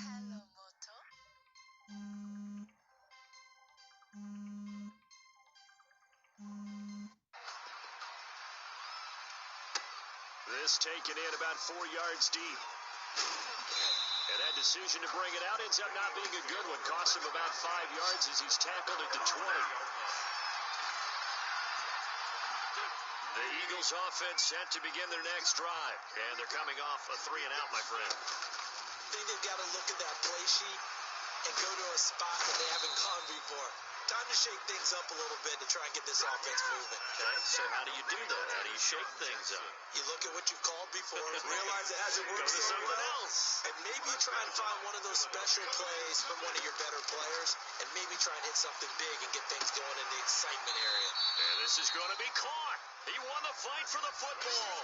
Hello, Moto. This taken in about 4 yards deep. And that decision to bring it out ends up not being a good one. Costs him about 5 yards as he's tackled at the 20. The Eagles offense set to begin their next drive. And they're coming off a 3 and out, my friend. I think they've got to look at that play sheet and go to a spot that they haven't gone before. Time to shake things up a little bit to try and get this offense moving. Okay, so how do you do that? How do you shake things up? You look at what you've called before, realize it hasn't Go worked to so something well, else. and maybe try and find one of those special plays from one of your better players, and maybe try and hit something big and get things going in the excitement area. And this is going to be caught. He won the fight for the football.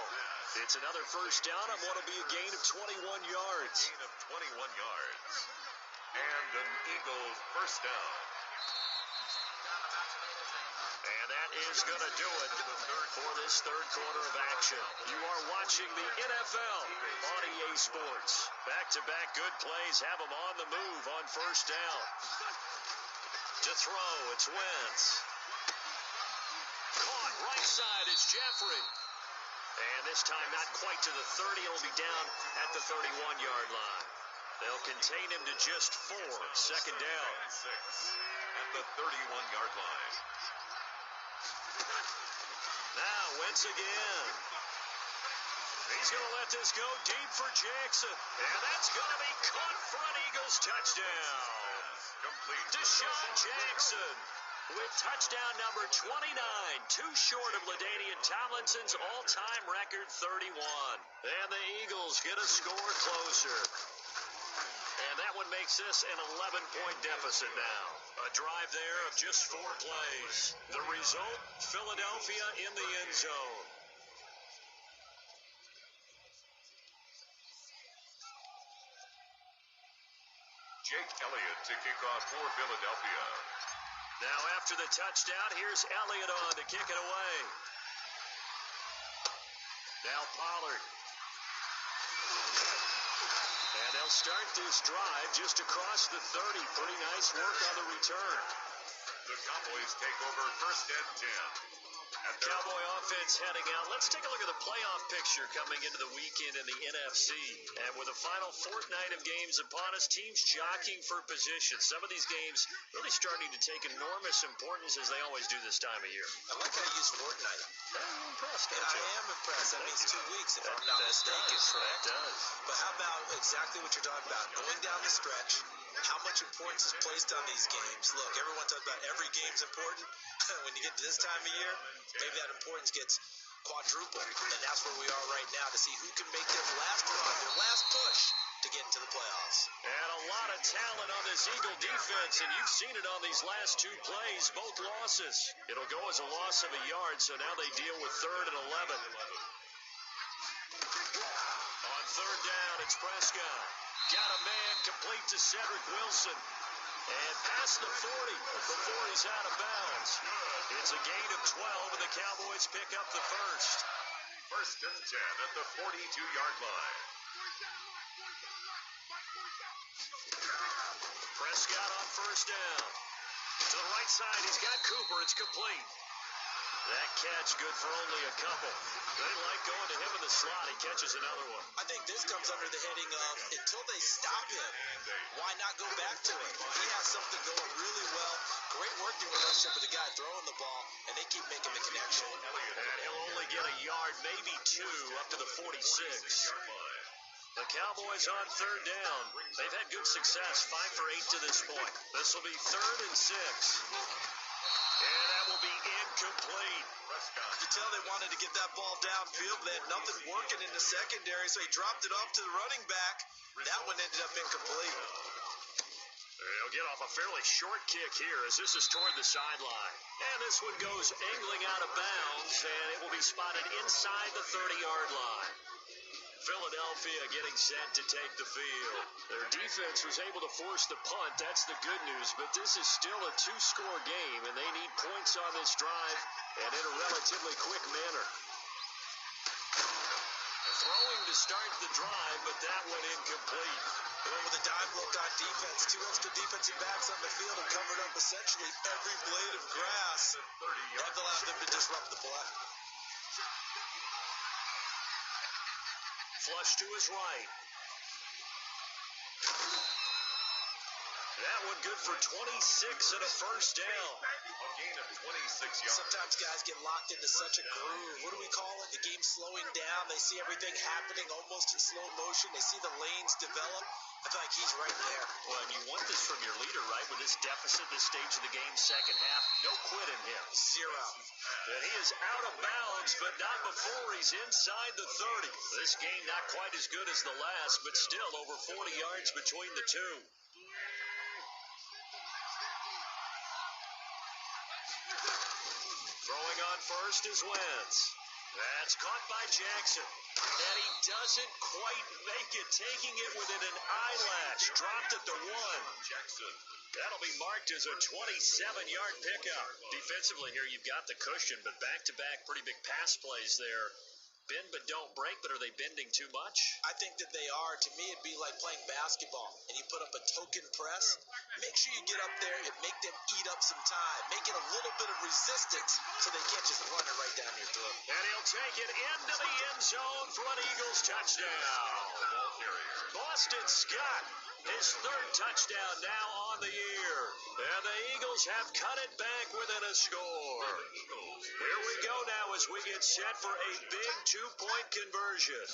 It's another first down on what will be a gain of 21 yards. Gain of 21 yards. And an Eagles first down. And that is going to do it for this 3rd quarter of action. You are watching the NFL on EA Sports. Back-to-back good plays have them on the move on first down. To throw, it's Wentz. Caught right side, it's Jeffrey. And this time not quite to the 30. It'll be down at the 31-yard line. They'll contain him to just 4. Second down. 6 at the 31-yard line. Now Wentz again. He's going to let this go deep for Jackson. And that's going to be caught for an Eagles touchdown. Complete. Deshaun Jackson with touchdown number 29, too short of LaDainian Tomlinson's all-time record 31. And the Eagles get a score closer. And that one makes this an 11-point deficit now. A drive there of just 4 plays. The result, Philadelphia in the end zone. Jake Elliott to kick off for Philadelphia. Now after the touchdown, here's Elliott on to kick it away. Now Pollard. And they'll start this drive just across the 30. Pretty nice work on the return. The Cowboys take over first and 10. Cowboy offense heading out. Let's take a look at the playoff picture coming into the weekend in the NFC. And with the final fortnight of games upon us, teams jockeying for position. Some of these games really starting to take enormous importance as they always do this time of year. I like how you use fortnight. I'm impressed, don't Yeah, you? I am impressed. That means 2 weeks, if I'm not mistaken. That does. But how about exactly what you're talking about? Going down the stretch, how much importance is placed on these games. Look, everyone talks about every game's important. When you get to this time of year, maybe that importance gets quadrupled. And that's where we are right now to see who can make their last run, their last push to get into the playoffs. And a lot of talent on this Eagle defense, and you've seen it on these last 2 plays, both losses. It'll go as a loss of a yard, so now they deal with 3rd and 11. On 3rd down, it's Prescott. Got a man complete to Cedric Wilson. And past the 40 before he's out of bounds. It's a gain of 12, and the Cowboys pick up the first. First and 10 at the 42-yard line. Prescott on first down. To the right side, he's got Cooper. It's complete. That catch good for only a couple. They like going to him in the slot. He catches another one. I think this comes under the heading of until they stop him, why not go back to it? He has something going really well. Great working relationship with the guy throwing the ball, and they keep making the connection. And he'll only get a yard, maybe 2, up to the 46. The Cowboys on 3rd down. They've had good success, 5 for 8 to this point. This will be 3rd and 6. And that will be incomplete. You could tell they wanted to get that ball downfield. They had nothing working in the secondary, so he dropped it off to the running back. That one ended up incomplete. They'll get off a fairly short kick here as this is toward the sideline. And this one goes angling out of bounds, and it will be spotted inside the 30-yard line. Philadelphia getting set to take the field. Their defense was able to force the punt. That's the good news, but this is still a 2-score game, and they need points on this drive and in a relatively quick manner. Throwing to start the drive, but that one incomplete. Well, with a dime look on defense, 2 extra defensive backs on the field and covered up essentially every blade of grass. That allowed them to disrupt the play. Flush to his right. That one good for 26 and a first down. A gain of 26 yards. Sometimes guys get locked into such a groove. What do we call it? The game's slowing down. They see everything happening almost in slow motion. They see the lanes develop. I feel like he's right there. Well, and you want this from your leader, right? With this deficit, this stage of the game, second half, no quit in him. 0. And he is out of bounds, but not before he's inside the 30. This game not quite as good as the last, but still over 40 yards between the two. Throwing on first is Wentz. That's caught by Jackson. And he doesn't quite make it, taking it within an eyelash. Dropped at the 1. Jackson. That'll be marked as a 27-yard pickup. Defensively here, you've got the cushion, but back-to-back pretty big pass plays there. Bend but don't break, but are they bending too much? I think that they are. To me, it'd be like playing basketball, and you put up a token press. Make sure you get up there and make them eat up some time. Make it a little bit of resistance so they can't just run it right down your throat. And he'll take it into the end zone for an Eagles touchdown. Boston Scott His third touchdown now on the year. And the Eagles have cut it back within a score. Here we go now as we get set for a big two-point conversion.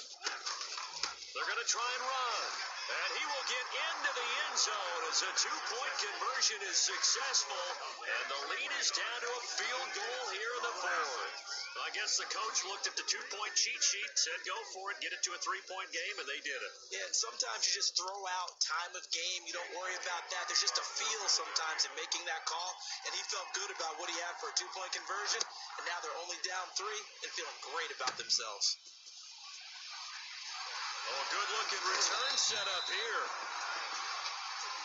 They're going to try and run. And he will get into the end zone as a two-point conversion is successful. And the lead is down to a field goal here in the fourth. I guess the coach looked at the two-point cheat sheet, said go for it, get it to a three-point game, and they did it. Yeah, and sometimes you just throw out time of game. You don't worry about that. There's just a feel sometimes in making that call, and he felt good about what he had for a two-point conversion, and now they're only down 3 and feeling great about themselves. Oh, a good-looking return set up here.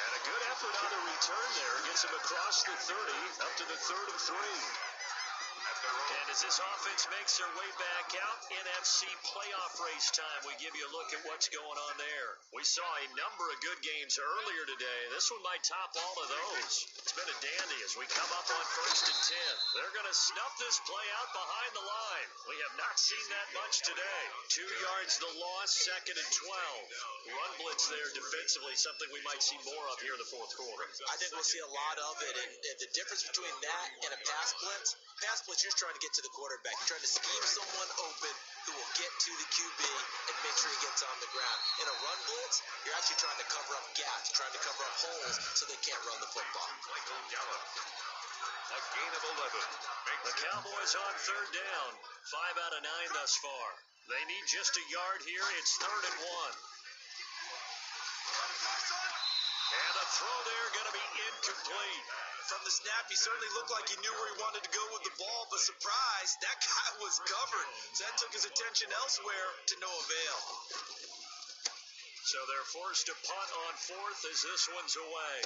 And a good effort on the return there. Gets him across the 30, up to the 3rd and 3. And as this offense makes their way back out, NFC playoff race time, we give you a look at what's going on there. We saw a number of good games earlier today. This one might top all of those. It's been a dandy as we come up on 1st and 10. They're going to snuff this play out behind the line. We have not seen that much today. 2 yards the loss, 2nd and 12. Run blitz there defensively, something we might see more of here in the fourth quarter. I think we'll see a lot of it, and the difference between that and a pass blitz, you're trying to get to the quarterback. You're trying to scheme someone open who will get to the QB and make sure he gets on the ground. In a run blitz, you're actually trying to cover up gaps, trying to cover up holes so they can't run the football. Michael Gallup. A gain of 11. The Cowboys on 3rd down. 5 out of 9 thus far. They need just a yard here. It's 3rd and 1. And the throw there going to be incomplete. From the snap, he certainly looked like he knew where he wanted to go with the ball, but surprise, that guy was covered. So that took his attention elsewhere to no avail. So they're forced to punt on 4th as this one's away.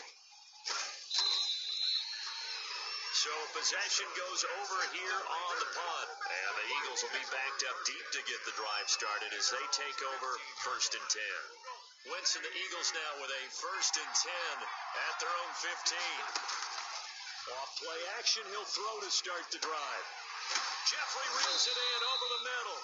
So possession goes over here on the punt. And the Eagles will be backed up deep to get the drive started as they take over 1st and 10. Wentz and the Eagles now with a 1st and 10 at their own 15. Off play action, he'll throw to start the drive. Jeffrey reels it in over the middle.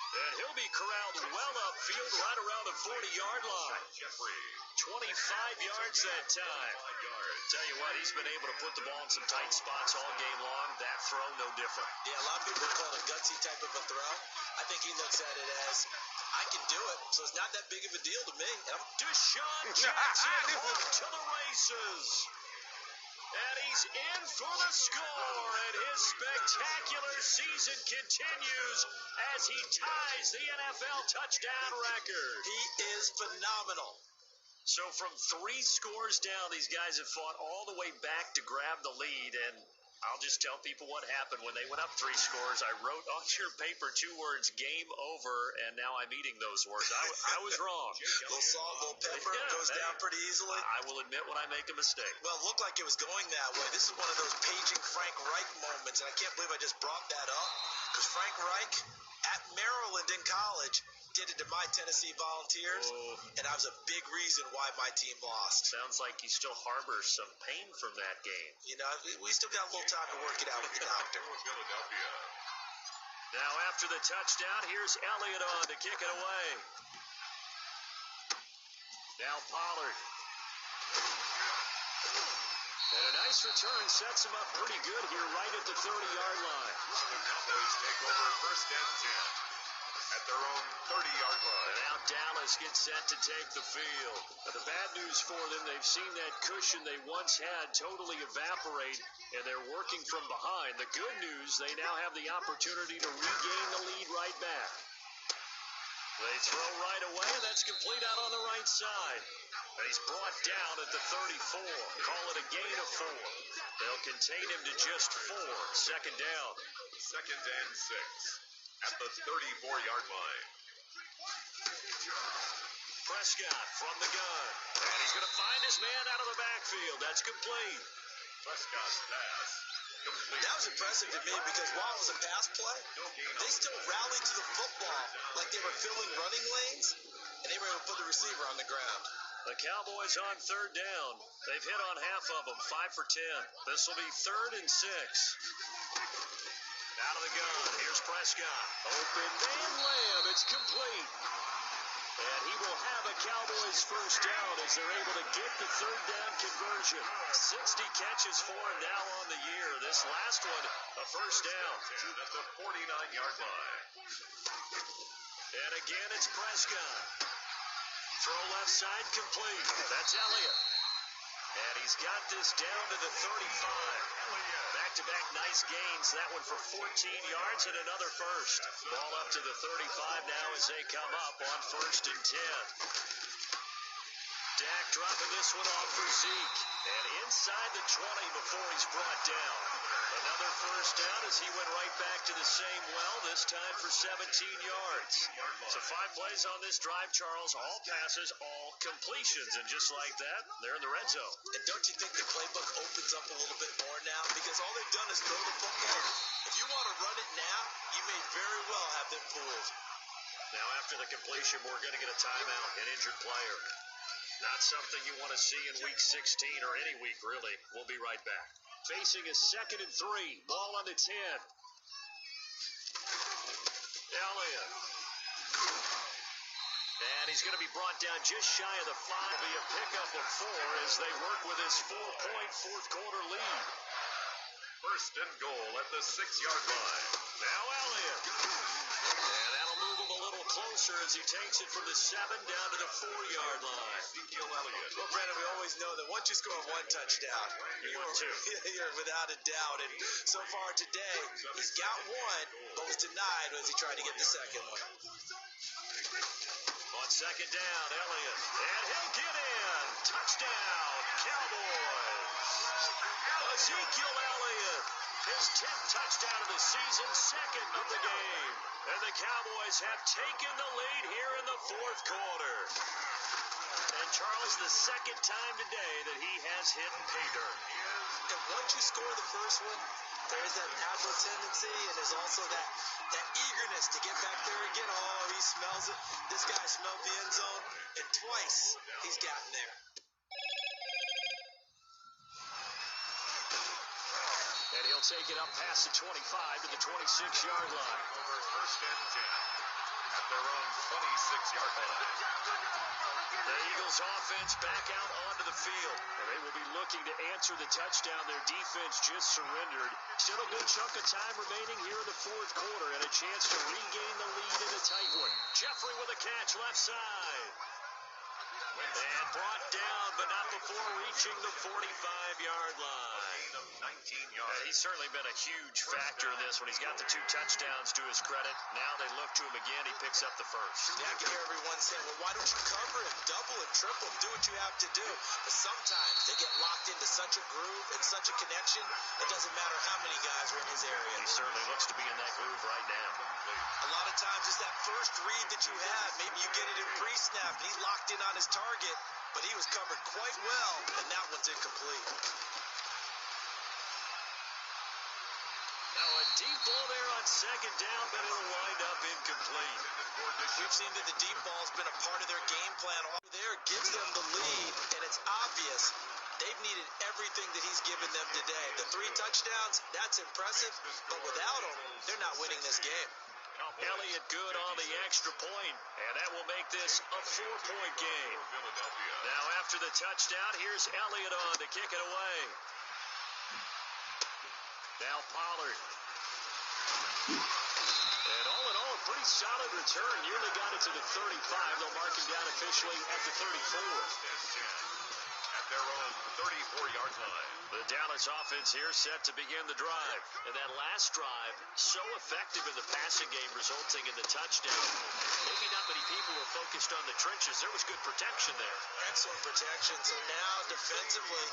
And he'll be corralled well upfield right around the 40-yard line. Jeffrey. 25 yards that time. Tell you what, he's been able to put the ball in some tight spots all game long. That throw, no different. Yeah, a lot of people call it a gutsy type of a throw. I think he looks at it as, I can do it, so it's not that big of a deal to me. Deshaun Jackson off to the races. And he's in for the score, and his spectacular season continues as he ties the NFL touchdown record. He is phenomenal. So from 3 scores down, these guys have fought all the way back to grab the lead, and I'll just tell people what happened when they went up 3 scores. I wrote on your paper 2 words, game over, and now I'm eating those words. I was wrong. A little salt, a little pepper, goes down pretty easily. I will admit when I make a mistake. Well, it looked like it was going that way. This is one of those paging Frank Reich moments, and I can't believe I just brought that up, because Frank Reich at Maryland in college did it to my Tennessee Volunteers, and I was a big reason why my team lost. Sounds like he still harbors some pain from that game. You know, we still got a little time to work it out with the doctor. Philadelphia. Now after the touchdown, here's Elliott on to kick it away. Now Pollard. And a nice return sets him up pretty good here right at the 30-yard line. The Cowboys take over 1st and 10. At their own 30-yard line. And now Dallas gets set to take the field. But the bad news for them, they've seen that cushion they once had totally evaporate, and they're working from behind. The good news, they now have the opportunity to regain the lead right back. They throw right away, and that's complete out on the right side. And he's brought down at the 34. Call it a gain of 4. They'll contain him to just 4. 2nd down. 2nd and 6. At the 34-yard line. Prescott from the gun. And he's going to find his man out of the backfield. That's complete. Prescott's pass. Complete. That was impressive to me because while it was a pass play, they still rallied to the football like they were filling running lanes, and they were able to put the receiver on the ground. The Cowboys on 3rd down. They've hit on half of them, 5 for 10. This will be 3rd and 6. Out of the gun, here's Prescott. Open man, Lamb, it's complete. And he will have a Cowboys first down as they're able to get the third down conversion. 60 catches for him now on the year. This last one, a first down. At the 49-yard line. And again, it's Prescott. Throw left side complete. That's Elliott. And he's got this down to the 35. Back-to-back nice gains. That one for 14 yards and another first. Ball up to the 35 now as they come up on 1st and 10. Dak dropping this one off for Zeke. And inside the 20 before he's brought down. Another first down as he went right back to the same well, this time for 17 yards. So 5 plays on this drive, Charles. All passes, all completions. And just like that, they're in the red zone. And don't you think the playbook opens up a little bit more now? Because all they've done is throw the football. If you want to run it now, you may very well have them fooled. Now after the completion, we're going to get a timeout, an injured player. Not something you want to see in week 16 or any week, really. We'll be right back. Facing a 2nd and 3. Ball on the 10. Elliott. And he's going to be brought down just shy of the 5. Be a pickup of 4 as they work with his 4-point fourth-quarter lead. 1st and goal at the 6-yard line. Now Elliott. And that'll move him a little closer as he takes it from the 7 down to the 4-yard line. Well, Brandon, we always know that once you score 1 touchdown, you're without a doubt. And so far today, he's got 1, but was denied as he tried to get the second one. On 2nd down, Elliott. And he'll get in. Touchdown, Cowboys. Ezekiel Elliott. His 10th touchdown of the season, 2nd of the game. And the Cowboys have taken the lead here in the 4th quarter. And Charles, the 2nd time today that he has hit pay dirt. And once you score the first one, there's that natural tendency, and there's also that eagerness to get back there again. Oh, he smells it. This guy smelled the end zone, and twice he's gotten there. And he'll take it up past the 25 to the 26-yard line. Over 1st and 10 at their own 26-yard line. The Eagles offense back out onto the field. And they will be looking to answer the touchdown their defense just surrendered. Still a good chunk of time remaining here in the 4th quarter and a chance to regain the lead in a tight one. Jeffrey with a catch left side. And brought down, but not before reaching the 45-yard line. 19 yards. He's certainly been a huge factor in this when he's got the 2 touchdowns to his credit. Now they look to him again. He picks up the first. Yeah, I can hear everyone saying, well, why don't you cover him? Double and triple him. Do what you have to do. But sometimes they get locked into such a groove and such a connection, it doesn't matter how many guys are in his area. He certainly looks to be in that groove right now. A lot of times it's that first read that you have. Maybe you get it in pre-snap, and he's locked in on his target, but he was covered quite well, and that one's incomplete. Now a deep ball there on 2nd down, but it'll wind up incomplete. We've seen that the deep ball's been a part of their game plan. All there gives them the lead, and it's obvious they've needed everything that he's given them today. The 3 touchdowns, that's impressive, but without him, they're not winning this game. Elliott good on the extra point, and that will make this a 4-point game. Now after the touchdown, here's Elliott on to kick it away. Now Pollard. And all in all, a pretty solid return. Nearly got it to the 35. They'll mark him down officially at the 34. At their own 34-yard line. The Dallas offense here set to begin the drive. And that last drive, so effective in the passing game, resulting in the touchdown. Maybe not many people were focused on the trenches. There was good protection there. Excellent protection. So now, defensively,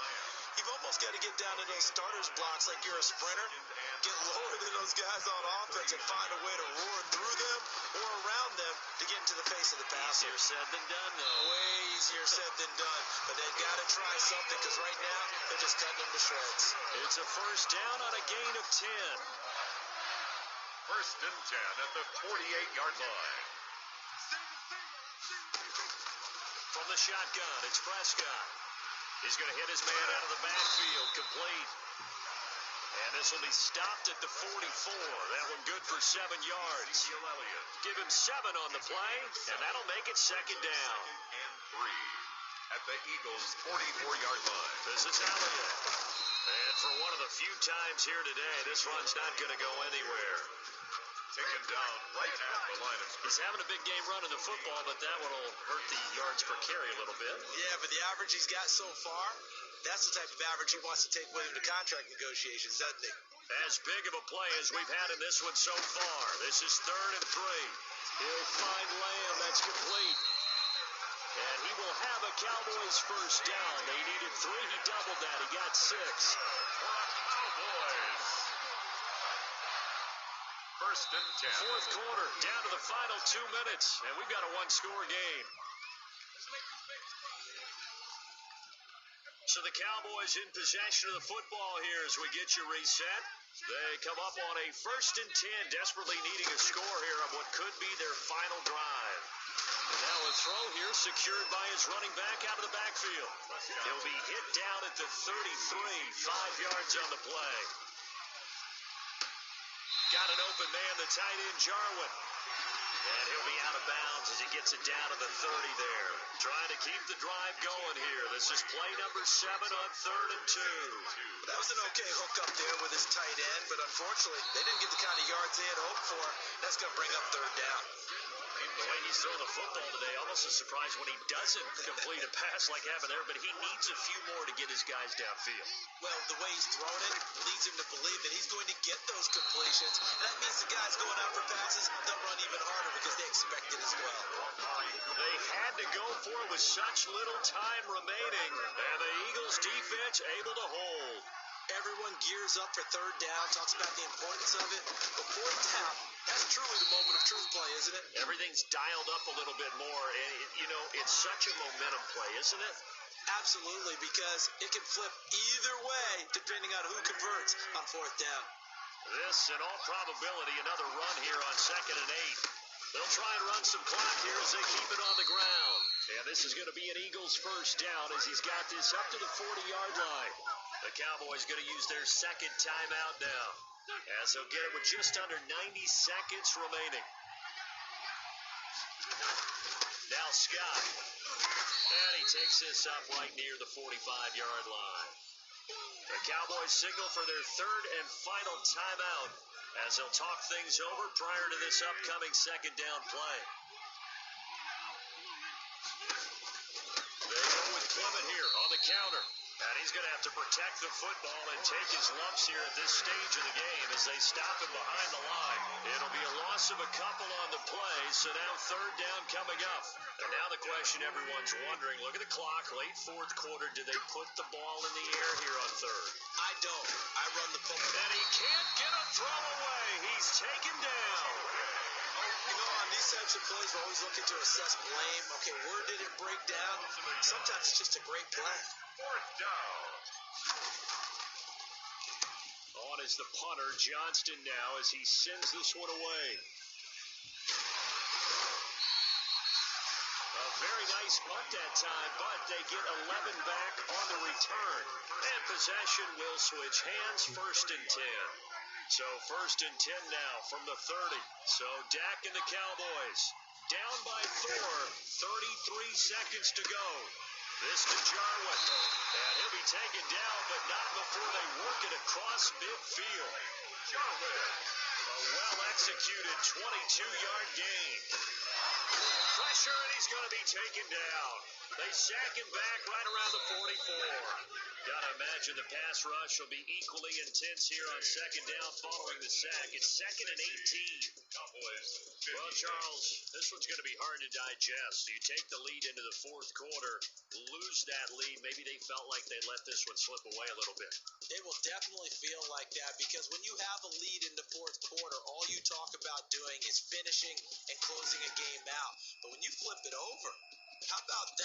you've almost got to get down to those starters blocks like you're a sprinter. Get lower than those guys on offense and find a way to roar through them or around them to get into the face of the passer. Easier said than done, though. Way easier said than done. But they've got to try something because right now, they're just cutting them to shreds. It's a first down on a gain of 10. 1st and 10 at the 48-yard line. From the shotgun, it's Prescott. He's going to hit his man out of the backfield, complete. And this will be stopped at the 44. That one good for 7 yards. Give him 7 on the play, and that'll make it second down. And 3 at the Eagles' 44-yard line. This is Elliott. And for one of the few times here today, this run's not going to go anywhere. Taken down right at the line of scrimmage. He's having a big game running the football, but that one will hurt the yards per carry a little bit. Yeah, but the average he's got so far, that's the type of average he wants to take with him to contract negotiations, doesn't he? As big of a play as we've had in this one so far. This is 3rd and 3. He'll find Lamb. That's complete. And he will have a Cowboys first down. They needed 3. He doubled that. He got 6. Cowboys. First and 10. Fourth quarter, down to the final 2 minutes, and we've got a one-score game. So the Cowboys in possession of the football here as we get you reset. They come up on a 1st and 10, desperately needing a score here on what could be their final drive. And now a throw here secured by his running back out of the backfield. He'll be hit down at the 33, 5 yards on the play. Got an open man, the tight end, Jarwin. And he'll be out of bounds as he gets it down to the 30 there. Trying to keep the drive going here. This is play number 7 on 3rd and 2. That was an okay hook up there with his tight end, but unfortunately, they didn't get the kind of yards they had hoped for. That's going to bring up 3rd down. The way he's throwing the football today, almost a surprise when he doesn't complete a pass like happened there, but he needs a few more to get his guys downfield. Well, the way he's thrown it leads him to believe that he's going to get those completions. And that means the guys going out for passes, they'll run even harder because they expect it as well. They had to go for it with such little time remaining, and the Eagles defense able to hold. Everyone gears up for 3rd down, talks about the importance of it. But 4th down, that's truly the moment of truth play, isn't it? Everything's dialed up a little bit more, and, it's such a momentum play, isn't it? Absolutely, because it can flip either way depending on who converts on 4th down. This, in all probability, another run here on 2nd and 8. They'll try and run some clock here as they keep it on the ground. And this is going to be an Eagles first down as he's got this up to the 40-yard line. The Cowboys going to use their 2nd timeout now, as they'll get it with just under 90 seconds remaining. Now Scott. And he takes this up right near the 45-yard line. The Cowboys signal for their 3rd and final timeout as they'll talk things over prior to this upcoming 2nd down play. They go with Clement here on the counter. And he's going to have to protect the football and take his lumps here at this stage of the game as they stop him behind the line. It'll be a loss of a couple on the play, so now 3rd down coming up. And now the question everyone's wondering, look at the clock, late 4th quarter, do they put the ball in the air here on 3rd? I don't. I run the punt. And he can't get a throw away. He's taken down. On these types of plays, we're always looking to assess blame. Okay, where did it break down? Sometimes it's just a great play. 4th down. On is the punter, Johnston now, as he sends this one away. A very nice punt that time, but they get 11 back on the return. And possession will switch hands, 1st and 10. So 1st and 10 now from the 30. So Dak and the Cowboys down by 4, 33 seconds to go. This to Jarwin, and he'll be taken down, but not before they work it across midfield. Jarwin. A well-executed 22-yard gain. Pressure, and he's going to be taken down. They sack him back right around the 44. Gotta imagine the pass rush will be equally intense here on 2nd down following the sack. It's 2nd and 18. Cowboys. Well, Charles, this one's going to be hard to digest. You take the lead into the 4th quarter, lose that lead. Maybe they felt like they let this one slip away a little bit. It will definitely feel like that because when you have a lead in the 4th quarter, all you talk about doing is finishing and closing a game out. But when you flip it over, how about that?